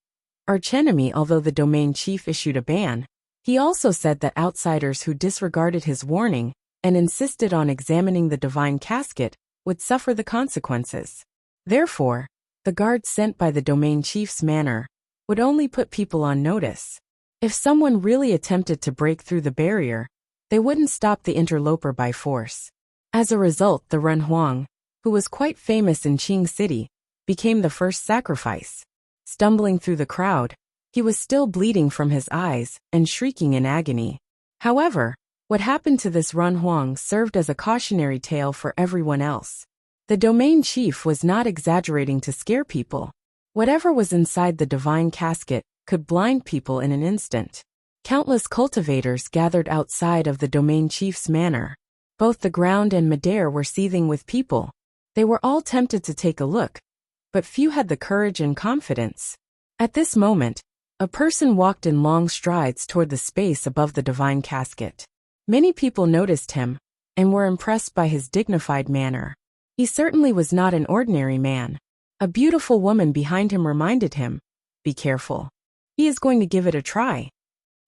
Archenemy. Although the domain chief issued a ban, he also said that outsiders who disregarded his warning and insisted on examining the divine casket would suffer the consequences. Therefore, the guards sent by the domain chief's manor would only put people on notice. If someone really attempted to break through the barrier, they wouldn't stop the interloper by force. As a result, the Renhuang, who was quite famous in Qing City, became the first sacrifice. Stumbling through the crowd, he was still bleeding from his eyes and shrieking in agony. However, what happened to this Renhuang served as a cautionary tale for everyone else. The domain chief was not exaggerating to scare people. Whatever was inside the divine casket could blind people in an instant. Countless cultivators gathered outside of the domain chief's manor. Both the ground and midair were seething with people. They were all tempted to take a look, but few had the courage and confidence. At this moment, a person walked in long strides toward the space above the divine casket. Many people noticed him and were impressed by his dignified manner. He certainly was not an ordinary man. A beautiful woman behind him reminded him, "Be careful. He is going to give it a try."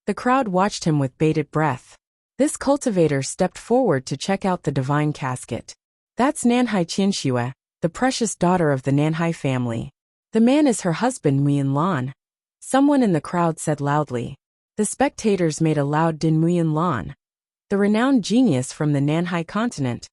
The crowd watched him with bated breath. This cultivator stepped forward to check out the divine casket. "That's Nanhai Qinxue, the precious daughter of the Nanhai family. The man is her husband Muyan." Someone in the crowd said loudly. The spectators made a loud din. Muyan, the renowned genius from the Nanhai continent,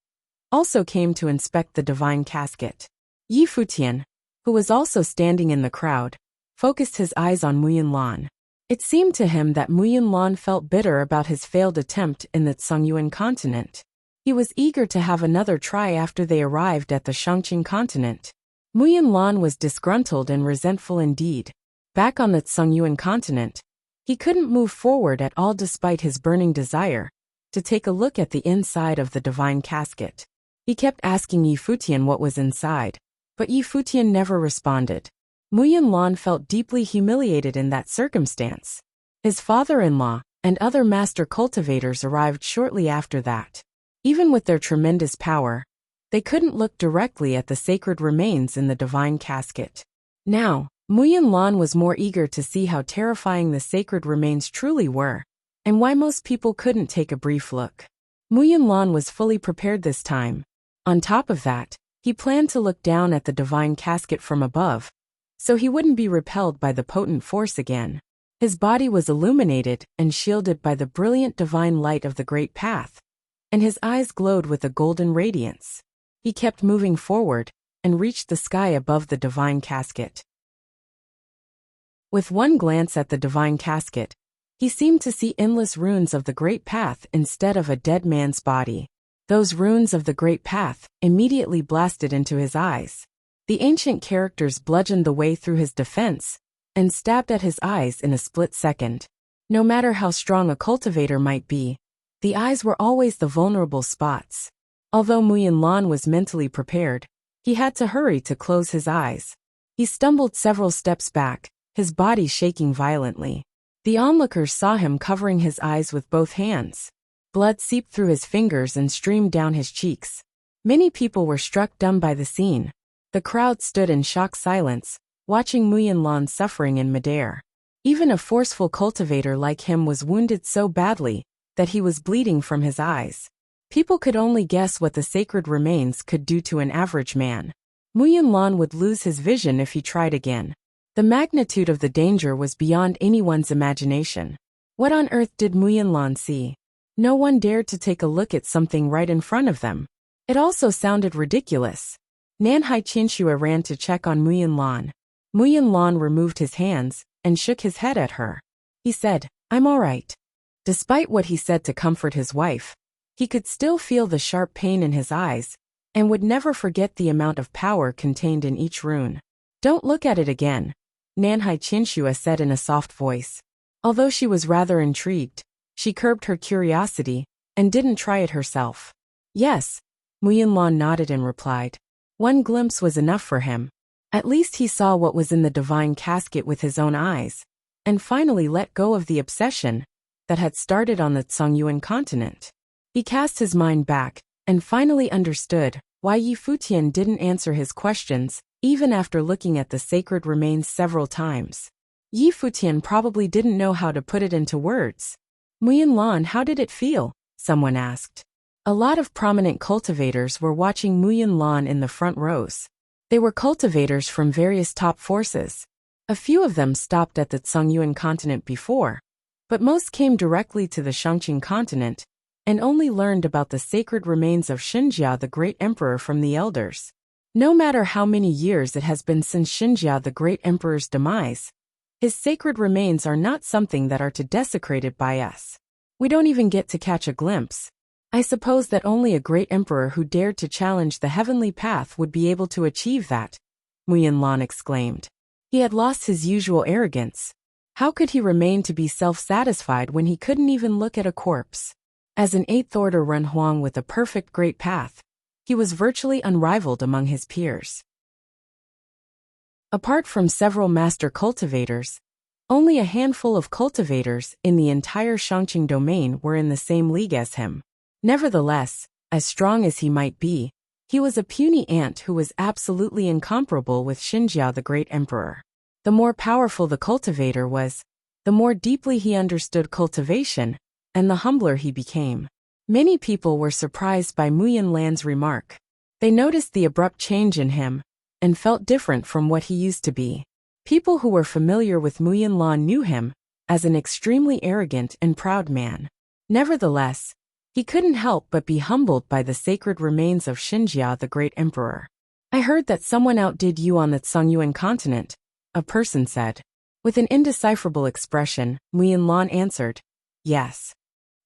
also came to inspect the divine casket. Yi Futian, who was also standing in the crowd, focused his eyes on Muyin. It seemed to him that Muyin felt bitter about his failed attempt in the Tsungyuan continent. He was eager to have another try after they arrived at the Shangqing continent. Muyin was disgruntled and resentful indeed. Back on the Tsungyuan continent, he couldn't move forward at all despite his burning desire to take a look at the inside of the divine casket. He kept asking Yi Futian what was inside, but Yi Futian never responded. Muyin felt deeply humiliated in that circumstance. His father-in-law and other master cultivators arrived shortly after that. Even with their tremendous power, they couldn't look directly at the sacred remains in the divine casket. Now, Muyin was more eager to see how terrifying the sacred remains truly were, and why most people couldn't take a brief look. Muyin was fully prepared this time. On top of that, he planned to look down at the divine casket from above, so he wouldn't be repelled by the potent force again. His body was illuminated and shielded by the brilliant divine light of the great path, and his eyes glowed with a golden radiance. He kept moving forward and reached the sky above the divine casket. With one glance at the divine casket, he seemed to see endless runes of the great path instead of a dead man's body. Those runes of the great path immediately blasted into his eyes. The ancient characters bludgeoned the way through his defense and stabbed at his eyes in a split second. No matter how strong a cultivator might be, the eyes were always the vulnerable spots. Although Muyin was mentally prepared, he had to hurry to close his eyes. He stumbled several steps back, his body shaking violently. The onlookers saw him covering his eyes with both hands. Blood seeped through his fingers and streamed down his cheeks. Many people were struck dumb by the scene. The crowd stood in shocked silence, watching Muyin suffering in midair. Even a forceful cultivator like him was wounded so badly that he was bleeding from his eyes. People could only guess what the sacred remains could do to an average man. Muyin would lose his vision if he tried again. The magnitude of the danger was beyond anyone's imagination. What on earth did Muyin see? No one dared to take a look at something right in front of them. It also sounded ridiculous. Nanhai Qinshua ran to check on Muyin. Muyin removed his hands and shook his head at her. He said, "I'm all right." Despite what he said to comfort his wife, he could still feel the sharp pain in his eyes and would never forget the amount of power contained in each rune. "Don't look at it again," Nanhai Qinshua said in a soft voice. Although she was rather intrigued, she curbed her curiosity and didn't try it herself. "Yes," Muyin nodded and replied. One glimpse was enough for him. At least he saw what was in the divine casket with his own eyes, and finally let go of the obsession that had started on the Tsungyuan continent. He cast his mind back and finally understood why Yi Futian didn't answer his questions even after looking at the sacred remains several times. Yi Futian probably didn't know how to put it into words. "Muyin, how did it feel?" someone asked. A lot of prominent cultivators were watching Muyin in the front rows. They were cultivators from various top forces. A few of them stopped at the Tsungyuan continent before, but most came directly to the Shangqing continent and only learned about the sacred remains of Xinjia the Great Emperor from the elders. No matter how many years it has been since Xinjia the Great Emperor's demise, his sacred remains are not something that are to desecrated by us. We don't even get to catch a glimpse. I suppose that only a great emperor who dared to challenge the heavenly path would be able to achieve that," Muyin exclaimed. He had lost his usual arrogance. How could he remain to be self-satisfied when he couldn't even look at a corpse? As an 8th order Renhuang with a perfect great path, he was virtually unrivaled among his peers. Apart from several master cultivators, only a handful of cultivators in the entire Shangqing domain were in the same league as him. Nevertheless, as strong as he might be, he was a puny ant who was absolutely incomparable with Xinjia the Great Emperor. The more powerful the cultivator was, the more deeply he understood cultivation, and the humbler he became. Many people were surprised by Muyin remark. They noticed the abrupt change in him and felt different from what he used to be. People who were familiar with Muyin knew him as an extremely arrogant and proud man. Nevertheless, He couldn't help but be humbled by the sacred remains of Xinjia the great emperor. I heard that someone outdid you on the Tsungyuan continent, a person said. With an indecipherable expression, Muyanlan answered, yes.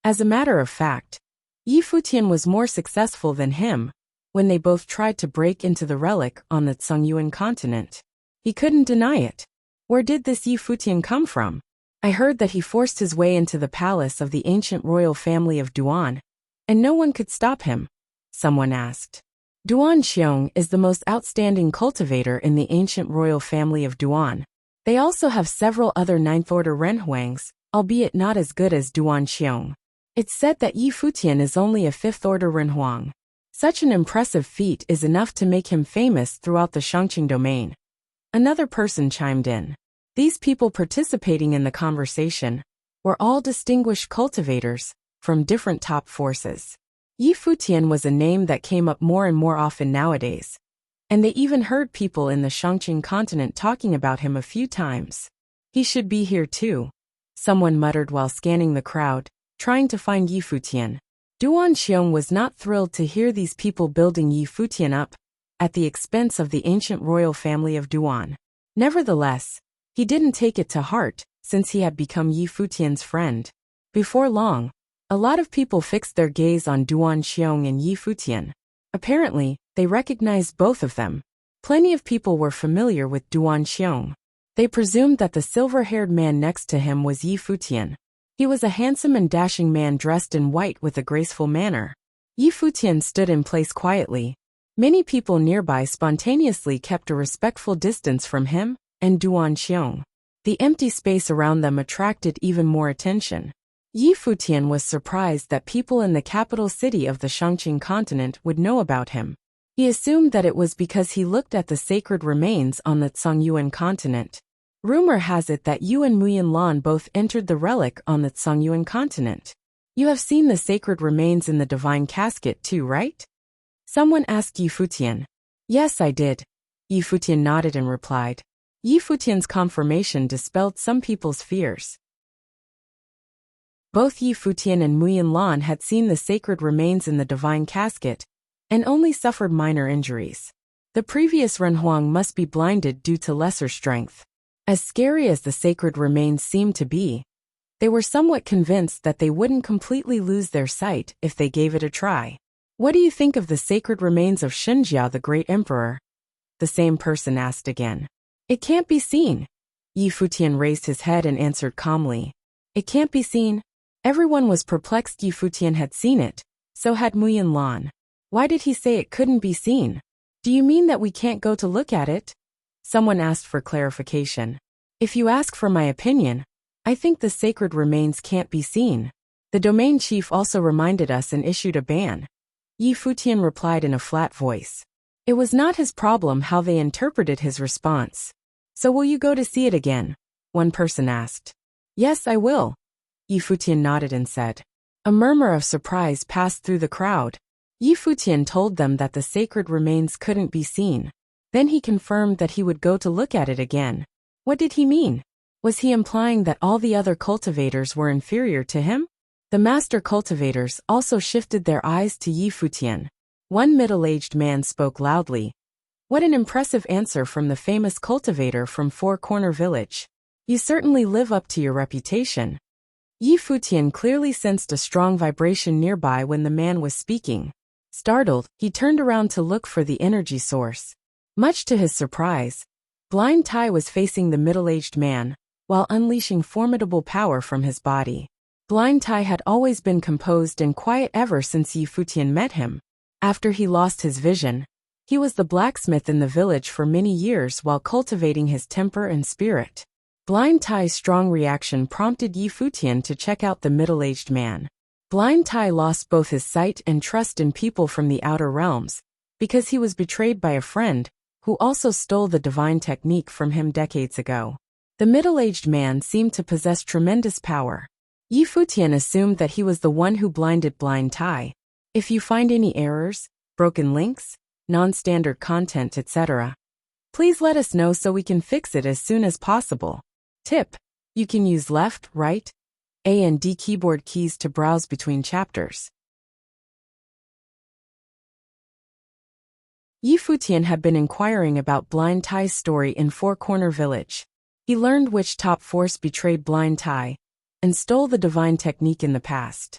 As a matter of fact, Yi Futian was more successful than him when they both tried to break into the relic on the Tsungyuan continent. He couldn't deny it. Where did this Yi Futian come from? I heard that he forced his way into the palace of the ancient royal family of Duan, and no one could stop him, someone asked. Duan Xiong is the most outstanding cultivator in the ancient royal family of Duan. They also have several other ninth-order renhuangs, albeit not as good as Duan Xiong. It's said that Yi Futian is only a fifth-order renhuang. Such an impressive feat is enough to make him famous throughout the Shangqing domain. Another person chimed in. These people participating in the conversation were all distinguished cultivators from different top forces. Yi Futian was a name that came up more and more often nowadays, and they even heard people in the Shangqing continent talking about him a few times. He should be here too, someone muttered while scanning the crowd, trying to find Yi Futian. Duan Xiong was not thrilled to hear these people building Yi Futian up at the expense of the ancient royal family of Duan. Nevertheless, he didn't take it to heart, since he had become Yi Futian's friend. Before long, a lot of people fixed their gaze on Duan Xiong and Yi Futian. Apparently, they recognized both of them. Plenty of people were familiar with Duan Xiong. They presumed that the silver-haired man next to him was Yi Futian. He was a handsome and dashing man dressed in white with a graceful manner. Yi Futian stood in place quietly. Many people nearby spontaneously kept a respectful distance from him and Duan Xiong. The empty space around them attracted even more attention. Yi Futian was surprised that people in the capital city of the Shangqing continent would know about him. He assumed that it was because he looked at the sacred remains on the Tsungyuan continent. Rumor has it that you and Muyanlan both entered the relic on the Tsungyuan continent. You have seen the sacred remains in the divine casket too, right? Someone asked Yi Futian. Yes, I did. Yi Futian nodded and replied. Yi Futian's confirmation dispelled some people's fears. Both Yi Futian and Muyanlan had seen the sacred remains in the divine casket and only suffered minor injuries. The previous renhuang must be blinded due to lesser strength. As scary as the sacred remains seemed to be, they were somewhat convinced that they wouldn't completely lose their sight if they gave it a try. What do you think of the sacred remains of Xinjia the great emperor? The same person asked again. It can't be seen. Yi Futian raised his head and answered calmly. It can't be seen. Everyone was perplexed. Yi Futian had seen it, so had Muyanlan. Why did he say it couldn't be seen? Do you mean that we can't go to look at it? Someone asked for clarification. If you ask for my opinion, I think the sacred remains can't be seen. The domain chief also reminded us and issued a ban. Yi Futian replied in a flat voice. It was not his problem how they interpreted his response. So will you go to see it again? One person asked. Yes, I will. Yi Futian nodded and said. A murmur of surprise passed through the crowd. Yi Futian told them that the sacred remains couldn't be seen. Then he confirmed that he would go to look at it again. What did he mean? Was he implying that all the other cultivators were inferior to him? The master cultivators also shifted their eyes to Yi Futian. One middle-aged man spoke loudly. What an impressive answer from the famous cultivator from Four Corner Village. You certainly live up to your reputation. Yi Futian clearly sensed a strong vibration nearby when the man was speaking. Startled, he turned around to look for the energy source. Much to his surprise, Blind Tai was facing the middle-aged man, while unleashing formidable power from his body. Blind Tai had always been composed and quiet ever since Yi Futian met him. After he lost his vision, he was the blacksmith in the village for many years while cultivating his temper and spirit. Blind Tai's strong reaction prompted Yi Futian to check out the middle-aged man. Blind Tai lost both his sight and trust in people from the outer realms, because he was betrayed by a friend who also stole the divine technique from him decades ago. The middle-aged man seemed to possess tremendous power. Yi Futian assumed that he was the one who blinded Blind Tai. If you find any errors, broken links, non-standard content, etc., please let us know so we can fix it as soon as possible. Tip: you can use left, right, A and D keyboard keys to browse between chapters. Futian had been inquiring about Blind Tai's story in Four Corner Village. He learned which top force betrayed Blind Tai and stole the divine technique in the past.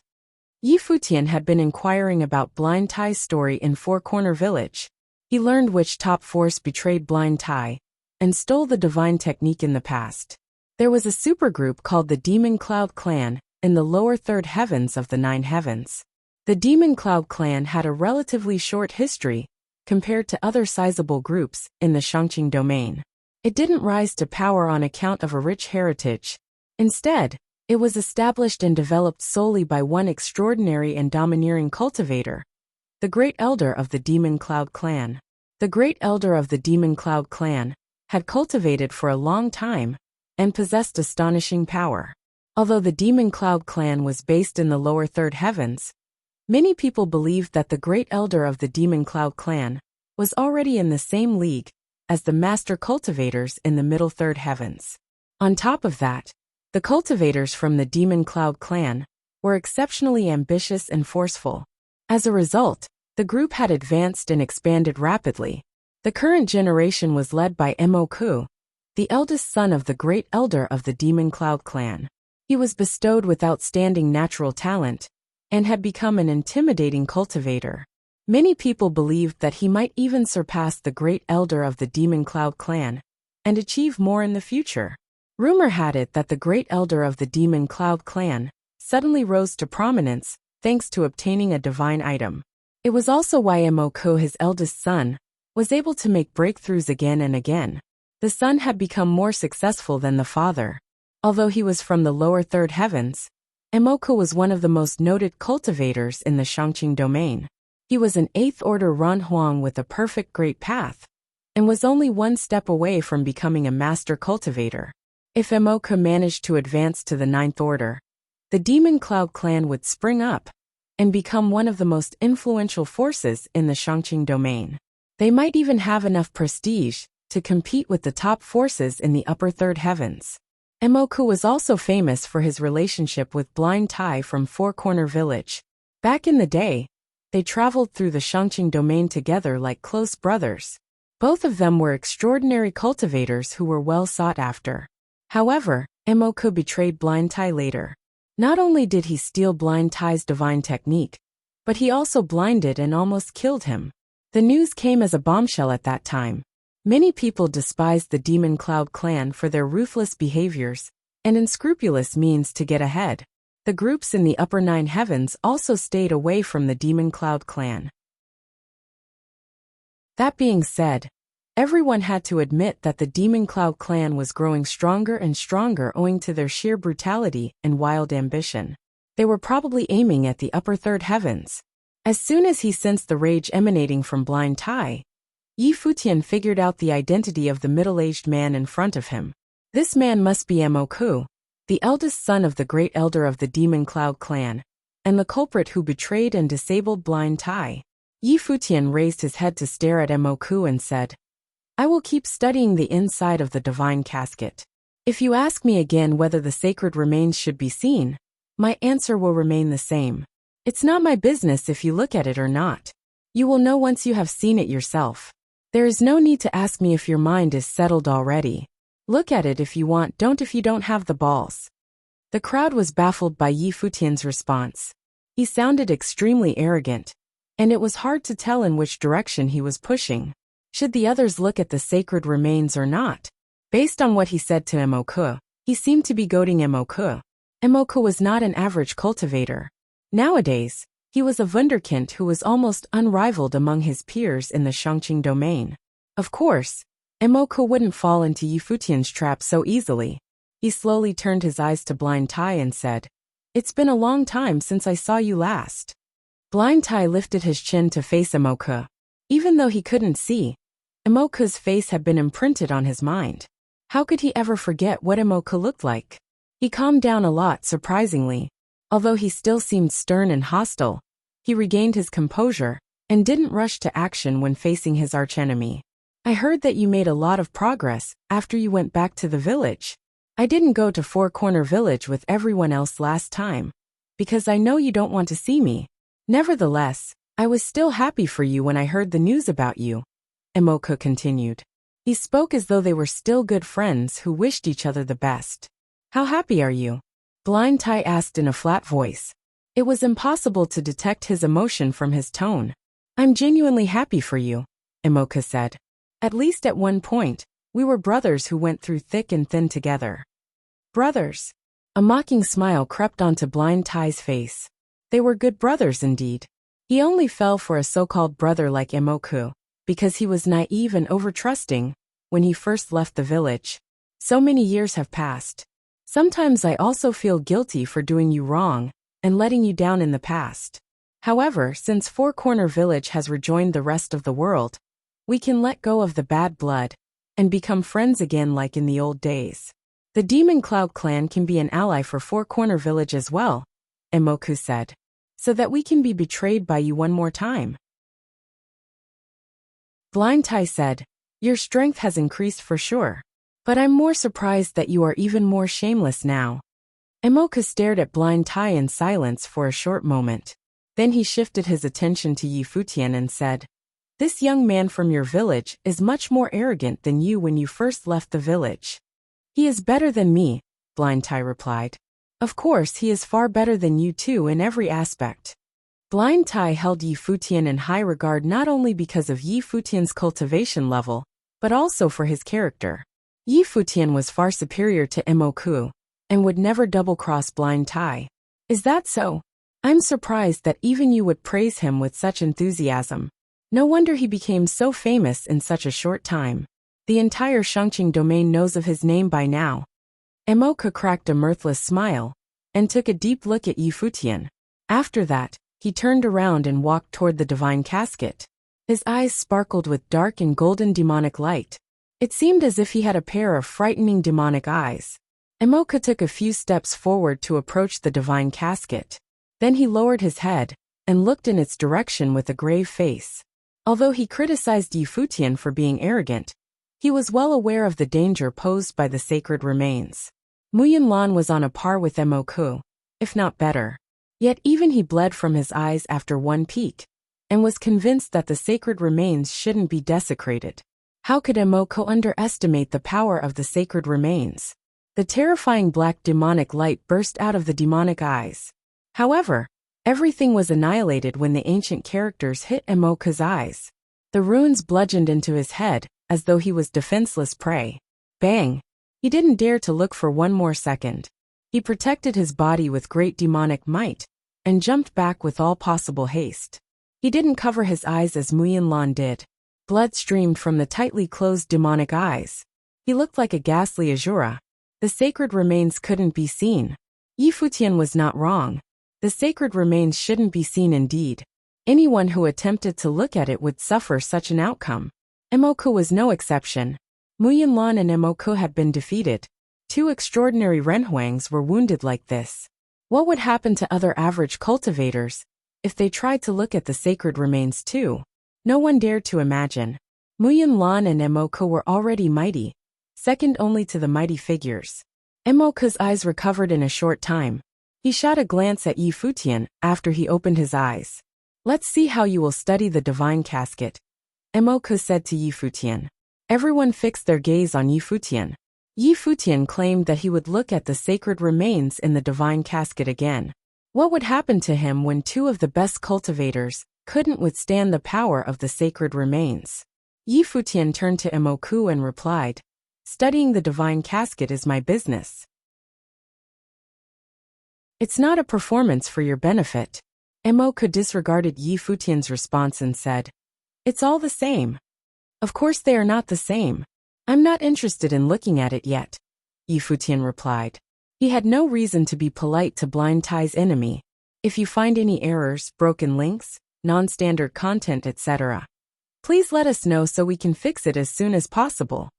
Futian had been inquiring about Blind Tai's story in Four Corner Village. He learned which top force betrayed Blind Tai and stole the divine technique in the past. There was a supergroup called the Demon Cloud Clan in the lower third heavens of the nine heavens. The Demon Cloud Clan had a relatively short history compared to other sizable groups in the Shangqing domain. It didn't rise to power on account of a rich heritage. Instead, it was established and developed solely by one extraordinary and domineering cultivator, the Great Elder of the Demon Cloud Clan. The Great Elder of the Demon Cloud Clan had cultivated for a long time and possessed astonishing power. Although the Demon Cloud Clan was based in the lower third heavens, many people believed that the Great Elder of the Demon Cloud Clan was already in the same league as the master cultivators in the middle third heavens. On top of that, the cultivators from the Demon Cloud Clan were exceptionally ambitious and forceful. As a result, the group had advanced and expanded rapidly. The current generation was led by Emoku, the eldest son of the Great Elder of the Demon Cloud Clan. He was bestowed with outstanding natural talent and had become an intimidating cultivator. Many people believed that he might even surpass the Great Elder of the Demon Cloud Clan and achieve more in the future. Rumor had it that the Great Elder of the Demon Cloud Clan suddenly rose to prominence thanks to obtaining a divine item. It was also why Emoku, his eldest son, was able to make breakthroughs again and again. The son had become more successful than the father. Although he was from the lower third heavens, Emoku was one of the most noted cultivators in the Shangqing domain. He was an 8th order Ranhuang with a perfect great path, and was only one step away from becoming a master cultivator. If Emoku managed to advance to the 9th order, the Demon Cloud Clan would spring up and become one of the most influential forces in the Shangqing domain. They might even have enough prestige to compete with the top forces in the upper third heavens. Emoku was also famous for his relationship with Blind Tai from Four Corner Village. Back in the day, they traveled through the Shangqing domain together like close brothers. Both of them were extraordinary cultivators who were well sought after. However, Emoku betrayed Blind Tai later. Not only did he steal Blind Tai's divine technique, but he also blinded and almost killed him. The news came as a bombshell at that time. Many people despised the Demon Cloud Clan for their ruthless behaviors and unscrupulous means to get ahead. The groups in the upper 9 heavens also stayed away from the Demon Cloud Clan. That being said, everyone had to admit that the Demon Cloud Clan was growing stronger and stronger owing to their sheer brutality and wild ambition. They were probably aiming at the upper third heavens. As soon as he sensed the rage emanating from Blind Tai, Futian figured out the identity of the middle-aged man in front of him. This man must be Emoku, the eldest son of the Great Elder of the Demon Cloud Clan, and the culprit who betrayed and disabled Blind Tai. Futian raised his head to stare at Emoku and said, "I will keep studying the inside of the divine casket. If you ask me again whether the sacred remains should be seen, my answer will remain the same. It's not my business if you look at it or not. You will know once you have seen it yourself. There is no need to ask me if your mind is settled already. Look at it if you want, don't if you don't have the balls." The crowd was baffled by Futian's response. He sounded extremely arrogant, and it was hard to tell in which direction he was pushing. Should the others look at the sacred remains or not? Based on what he said to Emoku, he seemed to be goading Emoku. Emoku was not an average cultivator. Nowadays, he was a wunderkind who was almost unrivaled among his peers in the Shangqing domain. Of course, Emoku wouldn't fall into Futian's trap so easily. He slowly turned his eyes to Blind Tai and said, "It's been a long time since I saw you last." Blind Tai lifted his chin to face Emoku. Even though he couldn't see, Emoku's face had been imprinted on his mind. How could he ever forget what Emoku looked like? He calmed down a lot, surprisingly. Although he still seemed stern and hostile, he regained his composure and didn't rush to action when facing his archenemy. "I heard that you made a lot of progress after you went back to the village. I didn't go to Four Corner Village with everyone else last time, because I know you don't want to see me. Nevertheless, I was still happy for you when I heard the news about you. Emoka continued. He spoke as though they were still good friends who wished each other the best. How happy are you? Blind Tai asked in a flat voice. It was impossible to detect his emotion from his tone. I'm genuinely happy for you, Emoka said. At least at one point, we were brothers who went through thick and thin together. Brothers? A mocking smile crept onto Blind Tai's face. They were good brothers indeed. He only fell for a so-called brother like Emoku because he was naive and over-trusting when he first left the village. So many years have passed. Sometimes I also feel guilty for doing you wrong and letting you down in the past. However, since Four Corner Village has rejoined the rest of the world, we can let go of the bad blood and become friends again like in the old days. The Demon Cloud clan can be an ally for Four Corner Village as well, Emoku said, so that we can be betrayed by you one more time. Blind Tai said, your strength has increased for sure, but I'm more surprised that you are even more shameless now. Emoka stared at Blind Tai in silence for a short moment. Then he shifted his attention to Futian and said, this young man from your village is much more arrogant than you when you first left the village. He is better than me, Blind Tai replied. Of course he is far better than you too in every aspect. Blind Tai held Futian in high regard not only because of Futian's cultivation level, but also for his character. Futian was far superior to Emoku, and would never double-cross Blind Tai. Is that so? I'm surprised that even you would praise him with such enthusiasm. No wonder he became so famous in such a short time. The entire Shangqing domain knows of his name by now. Emoka cracked a mirthless smile and took a deep look at Futian. After that, he turned around and walked toward the divine casket. His eyes sparkled with dark and golden demonic light. It seemed as if he had a pair of frightening demonic eyes. Emoka took a few steps forward to approach the divine casket. Then he lowered his head and looked in its direction with a grave face. Although he criticized Futian for being arrogant, he was well aware of the danger posed by the sacred remains. Muyanlan was on a par with Emoku, if not better. Yet even he bled from his eyes after one peek, and was convinced that the sacred remains shouldn't be desecrated. How could Emoku underestimate the power of the sacred remains? The terrifying black demonic light burst out of the demonic eyes. However, everything was annihilated when the ancient characters hit Emoku's eyes. The runes bludgeoned into his head, as though he was defenseless prey. Bang! He didn't dare to look for one more second. He protected his body with great demonic might, and jumped back with all possible haste. He didn't cover his eyes as Muyanlan did. Blood streamed from the tightly closed demonic eyes. He looked like a ghastly Azura. The sacred remains couldn't be seen. Futian was not wrong. The sacred remains shouldn't be seen indeed. Anyone who attempted to look at it would suffer such an outcome. Emoku was no exception. Muyanlan and Emoku had been defeated. Two extraordinary Renhuangs were wounded like this. What would happen to other average cultivators if they tried to look at the sacred remains too? No one dared to imagine. Muyanlan and Emoku were already mighty, second only to the mighty figures. Emoku's eyes recovered in a short time. He shot a glance at Futian after he opened his eyes. Let's see how you will study the divine casket, Emoku said to Futian. Everyone fixed their gaze on Futian. Futian claimed that he would look at the sacred remains in the divine casket again. What would happen to him when two of the best cultivators couldn't withstand the power of the sacred remains? Futian turned to Emoku and replied, studying the divine casket is my business. It's not a performance for your benefit. Emoku disregarded Futian's response and said, it's all the same. Of course they are not the same. I'm not interested in looking at it yet, Futian replied. He had no reason to be polite to Blind Tai's enemy. If you find any errors, broken links, non-standard content, etc., please let us know so we can fix it as soon as possible.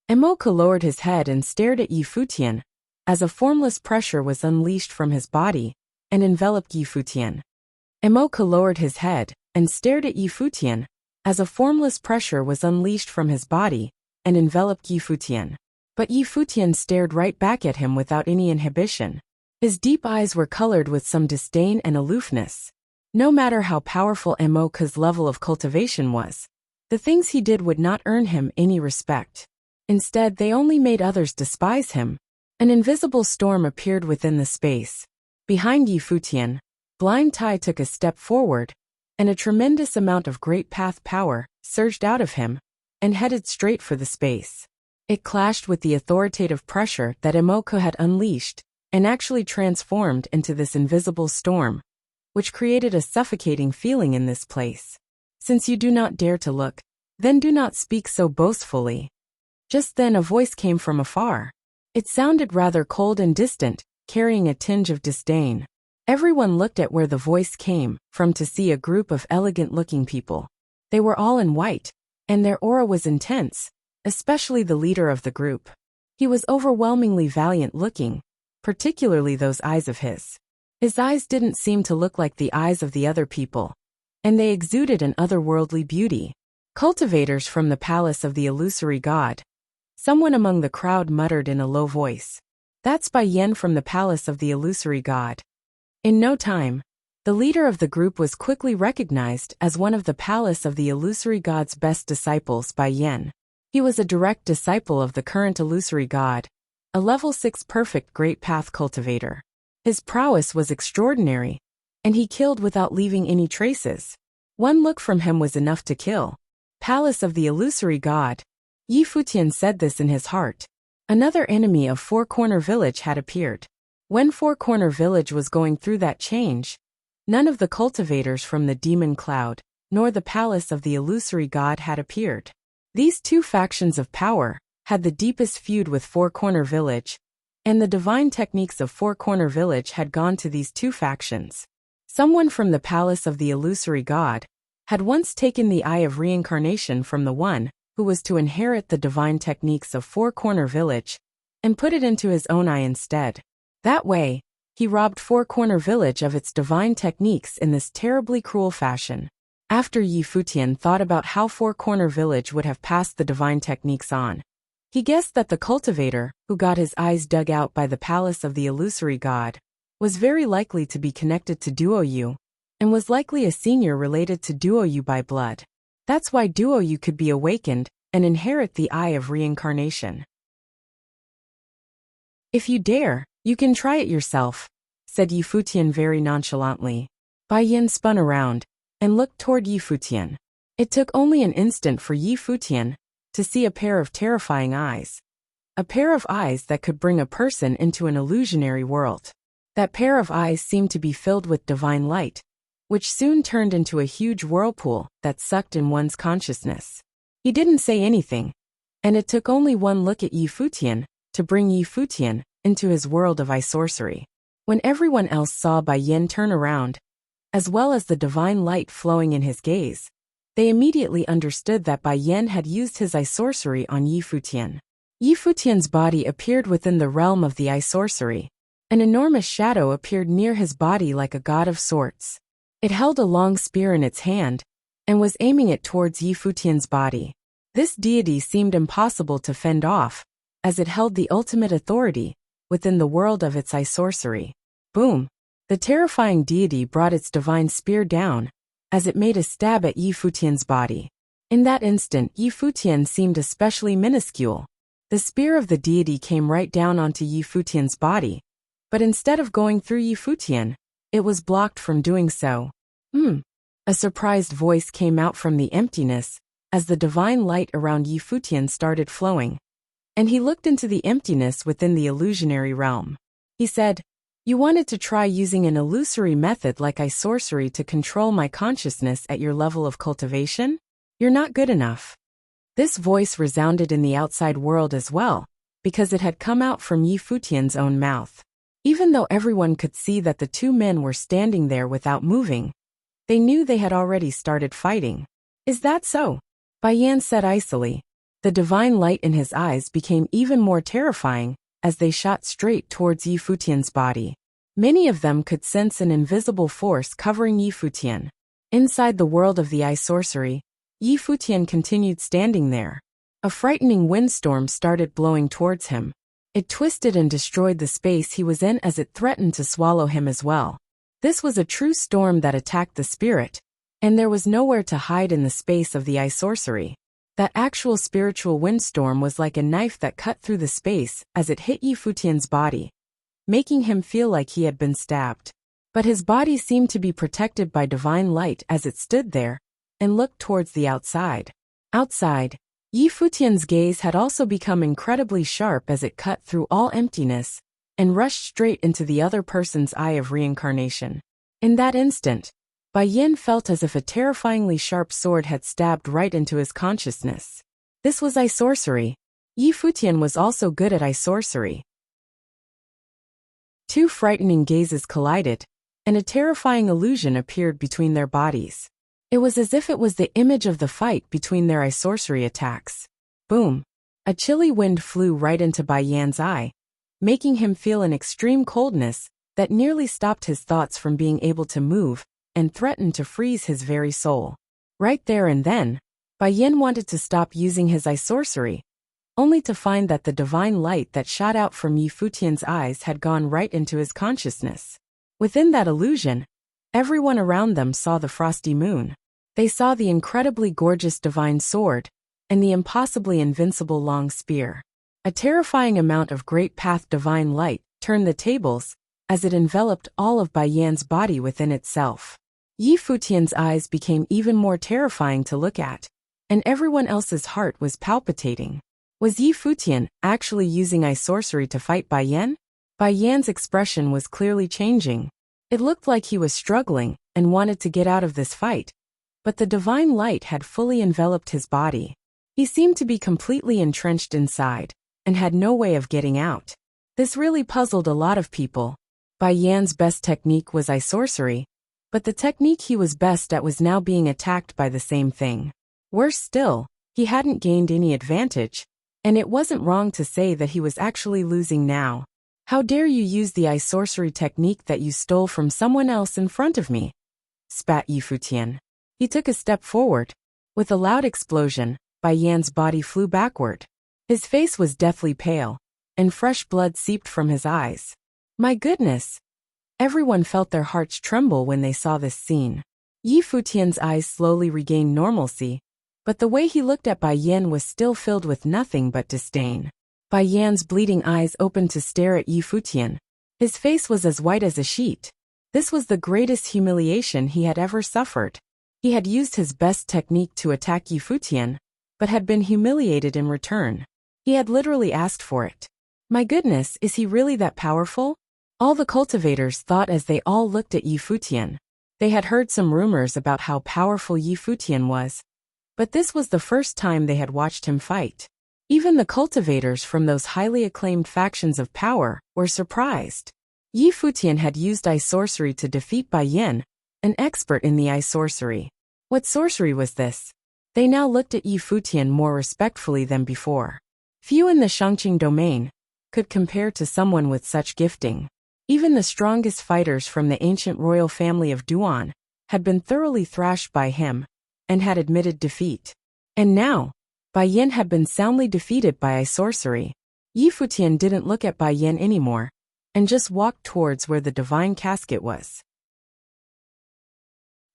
Emoku lowered his head and stared at Futian, as a formless pressure was unleashed from his body and enveloped Futian. Emoku lowered his head and stared at Futian, as a formless pressure was unleashed from his body and enveloped Futian. But Futian stared right back at him without any inhibition. His deep eyes were colored with some disdain and aloofness. No matter how powerful Emoka's level of cultivation was, the things he did would not earn him any respect. Instead, they only made others despise him. An invisible storm appeared within the space. Behind Yi Futian, Blind Tai took a step forward, and a tremendous amount of great path power surged out of him and headed straight for the space. It clashed with the authoritative pressure that Emoka had unleashed and actually transformed into this invisible storm, which created a suffocating feeling in this place. Since you do not dare to look, then do not speak so boastfully. Just then a voice came from afar. It sounded rather cold and distant, carrying a tinge of disdain. Everyone looked at where the voice came from to see a group of elegant-looking people. They were all in white, and their aura was intense, especially the leader of the group. He was overwhelmingly valiant-looking, particularly those eyes of his. His eyes didn't seem to look like the eyes of the other people, and they exuded an otherworldly beauty. Cultivators from the palace of the illusory god. Someone among the crowd muttered in a low voice. That's Bai Yan from the palace of the illusory god. In no time, the leader of the group was quickly recognized as one of the palace of the illusory god's best disciples, Bai Yan. He was a direct disciple of the current illusory god, a level 6 perfect great path cultivator. His prowess was extraordinary, and he killed without leaving any traces. One look from him was enough to kill. Palace of the illusory god. Yi Futian said this in his heart. Another enemy of Four Corner Village had appeared. When Four Corner Village was going through that change, none of the cultivators from the demon cloud, nor the palace of the illusory god had appeared. These two factions of power had the deepest feud with Four Corner Village, and the divine techniques of Four Corner Village had gone to these two factions. Someone from the palace of the illusory god had once taken the eye of reincarnation from the one who was to inherit the divine techniques of Four Corner Village and put it into his own eye instead. That way, he robbed Four Corner Village of its divine techniques in this terribly cruel fashion. After Yi Futian thought about how Four Corner Village would have passed the divine techniques on, he guessed that the cultivator, who got his eyes dug out by the palace of the illusory god, was very likely to be connected to Duoyu, and was likely a senior related to Duoyu by blood. That's why Duoyu could be awakened and inherit the eye of reincarnation. If you dare, you can try it yourself, said Yi Futian very nonchalantly. Bai Yan spun around and looked toward Yi Futian. It took only an instant for Yi Futian to see a pair of terrifying eyes. A pair of eyes that could bring a person into an illusionary world. That pair of eyes seemed to be filled with divine light, which soon turned into a huge whirlpool that sucked in one's consciousness. He didn't say anything, and it took only one look at Yi Futian to bring Yi Futian into his world of eye sorcery. When everyone else saw Bai Yan turn around, as well as the divine light flowing in his gaze, they immediately understood that Bai Yan had used his eye sorcery on Yi Futian. Yi Futian's body appeared within the realm of the eye sorcery. An enormous shadow appeared near his body like a god of sorts. It held a long spear in its hand and was aiming it towards Yi Futian's body. This deity seemed impossible to fend off, as it held the ultimate authority within the world of its eye sorcery. Boom! The terrifying deity brought its divine spear down as it made a stab at Yi Futian's body. In that instant, Yi Futian seemed especially minuscule. The spear of the deity came right down onto Yi Futian's body, but instead of going through Yi Futian, it was blocked from doing so. A surprised voice came out from the emptiness as the divine light around Yi Futian started flowing, and he looked into the emptiness within the illusionary realm. He said, "You wanted to try using an illusory method like eye sorcery to control my consciousness at your level of cultivation? You're not good enough." This voice resounded in the outside world as well, because it had come out from Yi Futian's own mouth. Even though everyone could see that the two men were standing there without moving, they knew they had already started fighting. "Is that so?" Bai Yan said icily. The divine light in his eyes became even more terrifying as they shot straight towards Yi Futian's body. Many of them could sense an invisible force covering Yi Futian. Inside the world of the eye sorcery, Yi Futian continued standing there. A frightening windstorm started blowing towards him. It twisted and destroyed the space he was in as it threatened to swallow him as well. This was a true storm that attacked the spirit, and there was nowhere to hide in the space of the eye sorcery. That actual spiritual windstorm was like a knife that cut through the space as it hit Yi Futian's body, making him feel like he had been stabbed. But his body seemed to be protected by divine light as it stood there and looked towards the outside. Outside, Yi Futian's gaze had also become incredibly sharp as it cut through all emptiness and rushed straight into the other person's eye of reincarnation. In that instant, Bai Yin felt as if a terrifyingly sharp sword had stabbed right into his consciousness. This was eye sorcery. Yi Futian was also good at eye sorcery. Two frightening gazes collided, and a terrifying illusion appeared between their bodies. It was as if it was the image of the fight between their eye sorcery attacks. Boom! A chilly wind flew right into Bai Yan's eye, making him feel an extreme coldness that nearly stopped his thoughts from being able to move and threatened to freeze his very soul. Right there and then, Bai Yin wanted to stop using his eye sorcery, only to find that the divine light that shot out from Yi Futian's eyes had gone right into his consciousness. Within that illusion, everyone around them saw the frosty moon. They saw the incredibly gorgeous divine sword and the impossibly invincible long spear. A terrifying amount of great path divine light turned the tables as it enveloped all of Bai Yan's body within itself. Yi Futian's eyes became even more terrifying to look at, and everyone else's heart was palpitating. Was Yi Futian actually using eye sorcery to fight Bai Yan? Bai Yan's expression was clearly changing. It looked like he was struggling and wanted to get out of this fight, but the divine light had fully enveloped his body. He seemed to be completely entrenched inside and had no way of getting out. This really puzzled a lot of people. Bai Yan's best technique was eye sorcery, but the technique he was best at was now being attacked by the same thing. Worse still, he hadn't gained any advantage, and it wasn't wrong to say that he was actually losing now. How dare you use the eye sorcery technique that you stole from someone else in front of me? Spat Yi Futian. He took a step forward. With a loud explosion, Bai Yan's body flew backward. His face was deathly pale, and fresh blood seeped from his eyes. My goodness! Everyone felt their hearts tremble when they saw this scene. Yi Futian's eyes slowly regained normalcy, but the way he looked at Bai Yan was still filled with nothing but disdain. Bai Yan's bleeding eyes opened to stare at Yi Futian. His face was as white as a sheet. This was the greatest humiliation he had ever suffered. He had used his best technique to attack Yi Futian, but had been humiliated in return. He had literally asked for it. My goodness, is he really that powerful? All the cultivators thought as they all looked at Yi Futian. They had heard some rumors about how powerful Yi Futian was, but this was the first time they had watched him fight. Even the cultivators from those highly acclaimed factions of power were surprised. Yi Futian had used eye sorcery to defeat Bai Yan, an expert in the eye sorcery. What sorcery was this? They now looked at Yi Futian more respectfully than before. Few in the Shangqing domain could compare to someone with such gifting. Even the strongest fighters from the ancient royal family of Duan had been thoroughly thrashed by him and had admitted defeat. And now, Bai Yan had been soundly defeated by eye sorcery. Yi Futian didn't look at Bai Yan anymore and just walked towards where the divine casket was.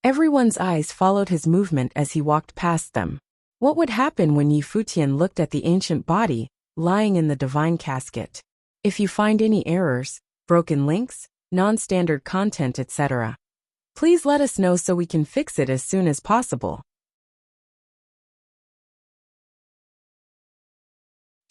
Everyone's eyes followed his movement as he walked past them. What would happen when Yi Futian looked at the ancient body lying in the divine casket? If you find any errors, broken links, non-standard content, etc., please let us know so we can fix it as soon as possible.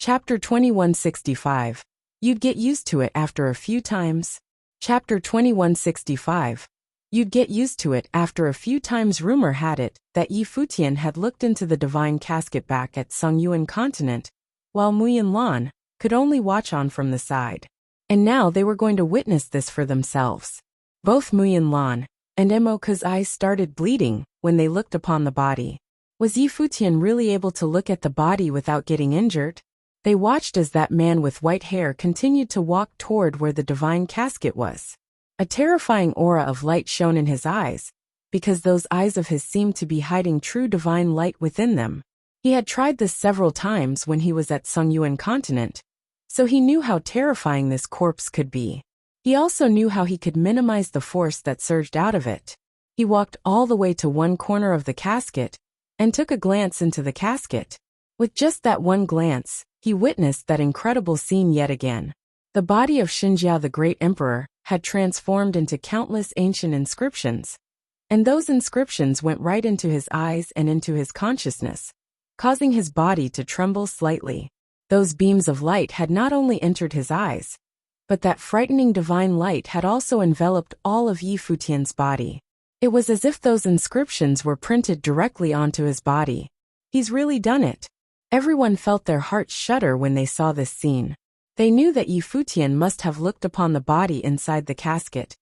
Chapter 2165. You'd get used to it after a few times. Chapter 2165. You'd get used to it after a few times. Rumor had it that Yi Futian had looked into the divine casket back at Songyuan continent, while Muyin Lan could only watch on from the side. And now they were going to witness this for themselves. Both Muyin Lan and Emoka's eyes started bleeding when they looked upon the body. Was Yi Futian really able to look at the body without getting injured? They watched as that man with white hair continued to walk toward where the divine casket was. A terrifying aura of light shone in his eyes, because those eyes of his seemed to be hiding true divine light within them. He had tried this several times when he was at Songyuan continent, so he knew how terrifying this corpse could be. He also knew how he could minimize the force that surged out of it. He walked all the way to one corner of the casket and took a glance into the casket. With just that one glance, he witnessed that incredible scene yet again. The body of Xinjia, the great emperor, had transformed into countless ancient inscriptions, and those inscriptions went right into his eyes and into his consciousness, causing his body to tremble slightly. Those beams of light had not only entered his eyes, but that frightening divine light had also enveloped all of Yi Futian's body. It was as if those inscriptions were printed directly onto his body. He's really done it. Everyone felt their hearts shudder when they saw this scene. They knew that Yi Futian must have looked upon the body inside the casket.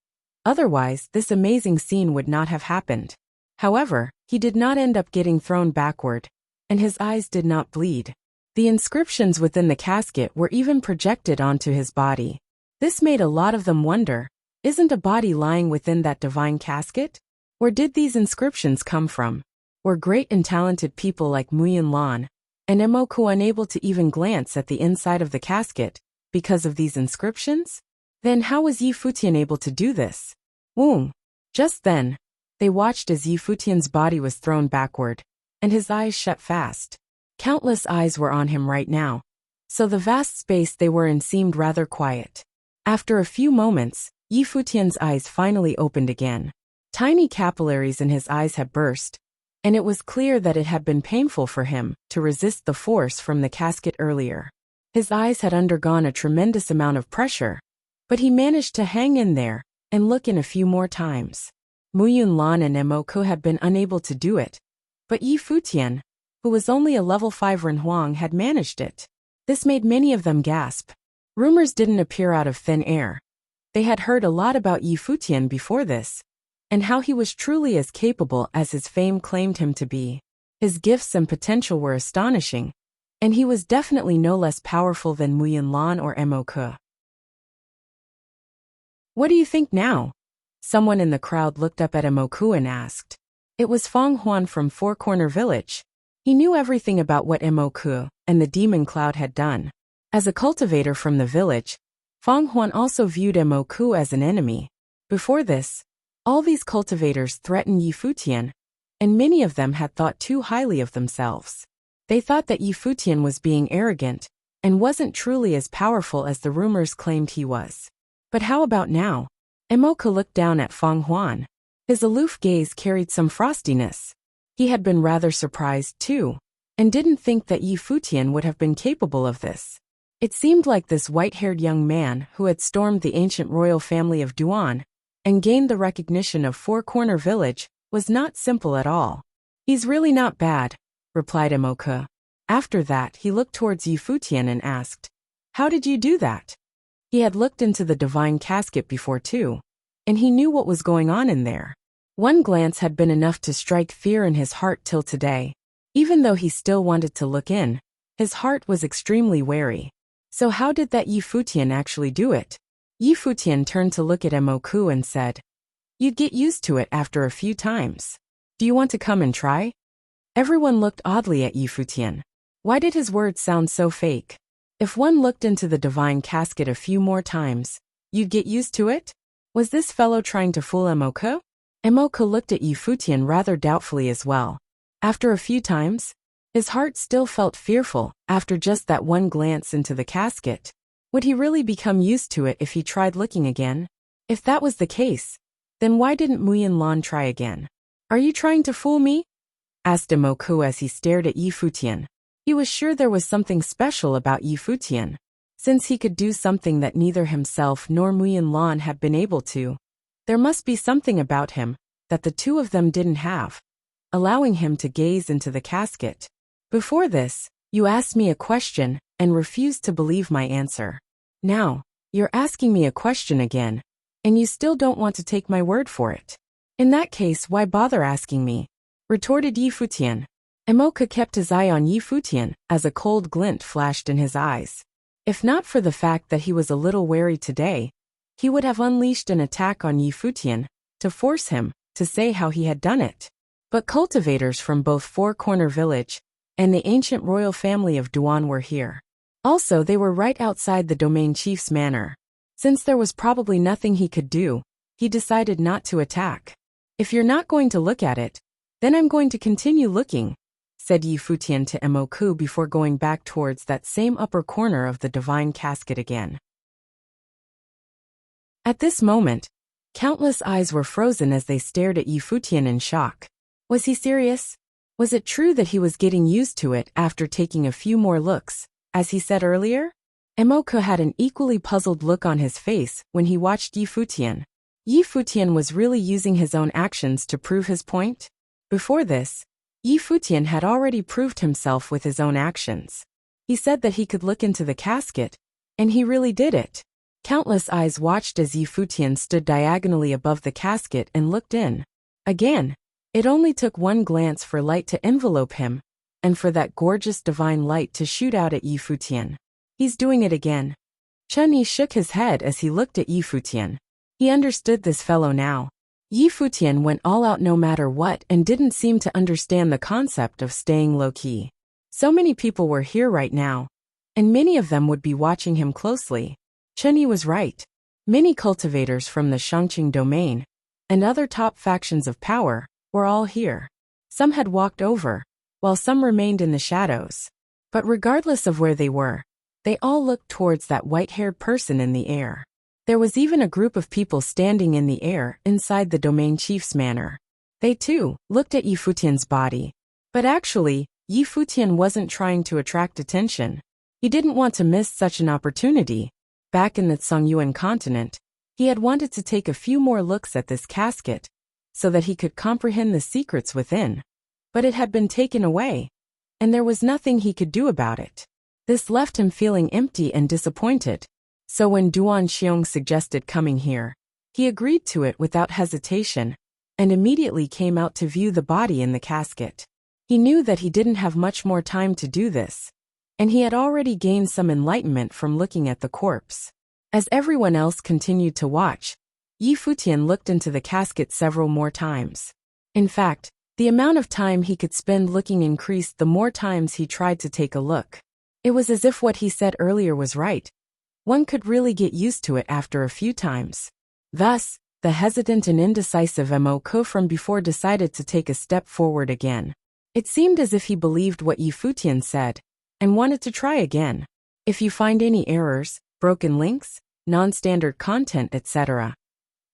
Otherwise, this amazing scene would not have happened. However, he did not end up getting thrown backward, and his eyes did not bleed. The inscriptions within the casket were even projected onto his body. This made a lot of them wonder, isn't a body lying within that divine casket? Where did these inscriptions come from? Were great and talented people like Muyin and Emoku unable to even glance at the inside of the casket because of these inscriptions? Then how was Yi Futian able to do this? Woong! Just then, they watched as Yi Futian's body was thrown backward, and his eyes shut fast. Countless eyes were on him right now, so the vast space they were in seemed rather quiet. After a few moments, Yi Futian's eyes finally opened again. Tiny capillaries in his eyes had burst, and it was clear that it had been painful for him to resist the force from the casket earlier. His eyes had undergone a tremendous amount of pressure, but he managed to hang in there and look in a few more times. Muyin and Emoku had been unable to do it, but Yi Futian, who was only a level 5 Renhuang, had managed it. This made many of them gasp. Rumors didn't appear out of thin air. They had heard a lot about Yi Futian before this, and how he was truly as capable as his fame claimed him to be. His gifts and potential were astonishing, and he was definitely no less powerful than Muyin or Emoku. What do you think now? Someone in the crowd looked up at Emoku and asked. It was Feng Huan from Four Corner Village. He knew everything about what Emoku and the demon cloud had done. As a cultivator from the village, Feng Huan also viewed Emoku as an enemy. Before this, all these cultivators threatened Yi Futian, and many of them had thought too highly of themselves. They thought that Yi Futian was being arrogant and wasn't truly as powerful as the rumors claimed he was. But how about now? Emoku looked down at Feng Huan. His aloof gaze carried some frostiness. He had been rather surprised too, and didn't think that Yi Futian would have been capable of this. It seemed like this white-haired young man who had stormed the ancient royal family of Duan and gained the recognition of Four Corner Village was not simple at all. He's really not bad, replied Emoku. After that, he looked towards Yi Futian and asked, how did you do that? He had looked into the divine casket before too, and he knew what was going on in there. One glance had been enough to strike fear in his heart till today. Even though he still wanted to look in, his heart was extremely wary. So how did that Yi Futian actually do it? Yi Futian turned to look at Emoku and said, you'd get used to it after a few times. Do you want to come and try? Everyone looked oddly at Yi Futian. Why did his words sound so fake? If one looked into the divine casket a few more times, you'd get used to it? Was this fellow trying to fool Emoku? Emoku looked at Yi Futian rather doubtfully as well. After a few times, his heart still felt fearful after just that one glance into the casket. Would he really become used to it if he tried looking again? If that was the case, then why didn't Muyin try again? Are you trying to fool me? Asked Emoku as he stared at Yi Futian. He was sure there was something special about Yi Futian, since he could do something that neither himself nor Muyin had been able to. There must be something about him that the two of them didn't have, allowing him to gaze into the casket. Before this, you asked me a question and refused to believe my answer. Now, you're asking me a question again, and you still don't want to take my word for it. In that case, why bother asking me? Retorted Yi Futian. Emoku kept his eye on Yi Futian as a cold glint flashed in his eyes. If not for the fact that he was a little wary today, he would have unleashed an attack on Yi Futian to force him to say how he had done it. But cultivators from both Four Corner Village and the ancient royal family of Duan were here. Also, they were right outside the domain chief's manor, Since there was probably nothing he could do, he decided not to attack. "If you're not going to look at it, then I'm going to continue looking," said Yi Futian to Emoku before going back towards that same upper corner of the divine casket again. At this moment, countless eyes were frozen as they stared at Yi Futian in shock. Was he serious? Was it true that he was getting used to it after taking a few more looks, as he said earlier? Emoku had an equally puzzled look on his face when he watched Yi Futian. Yi Futian was really using his own actions to prove his point? Before this, Yi Futian had already proved himself with his own actions. He said that he could look into the casket, and he really did it. Countless eyes watched as Yi Futian stood diagonally above the casket and looked in. Again, it only took one glance for light to envelope him, and for that gorgeous divine light to shoot out at Yi Futian. "He's doing it again." Chun-Yi shook his head as he looked at Yi Futian. He understood this fellow now. Yi Futian went all out no matter what and didn't seem to understand the concept of staying low-key. So many people were here right now, and many of them would be watching him closely. Chun-Yi was right. Many cultivators from the Shangqing domain, and other top factions of power, were all here. Some had walked over, while some remained in the shadows. But regardless of where they were, they all looked towards that white-haired person in the air. There was even a group of people standing in the air inside the domain chief's manor. They too looked at Yi Futian's body. But actually, Yi Futian wasn't trying to attract attention. He didn't want to miss such an opportunity. Back in the Songyuan continent, he had wanted to take a few more looks at this casket, so that he could comprehend the secrets within. But it had been taken away, and there was nothing he could do about it. This left him feeling empty and disappointed. So when Duan Xiong suggested coming here, he agreed to it without hesitation, and immediately came out to view the body in the casket. He knew that he didn't have much more time to do this, and he had already gained some enlightenment from looking at the corpse. As everyone else continued to watch, Yi Futian looked into the casket several more times. In fact, the amount of time he could spend looking increased the more times he tried to take a look. It was as if what he said earlier was right. One could really get used to it after a few times. Thus, the hesitant and indecisive Mo from before decided to take a step forward again. It seemed as if he believed what Yi Futian said, and wanted to try again. If you find any errors, broken links, non-standard content, etc.,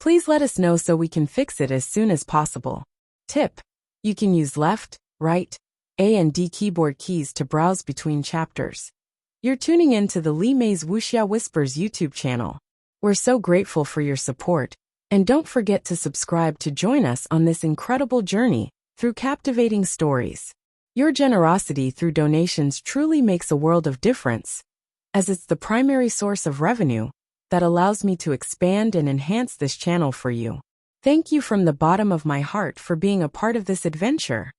please let us know so we can fix it as soon as possible. Tip: you can use left, right, A and D keyboard keys to browse between chapters. You're tuning in to the Li Mei's Wuxia Whispers YouTube channel. We're so grateful for your support, and don't forget to subscribe to join us on this incredible journey through captivating stories. Your generosity through donations truly makes a world of difference, as it's the primary source of revenue that allows me to expand and enhance this channel for you. Thank you from the bottom of my heart for being a part of this adventure.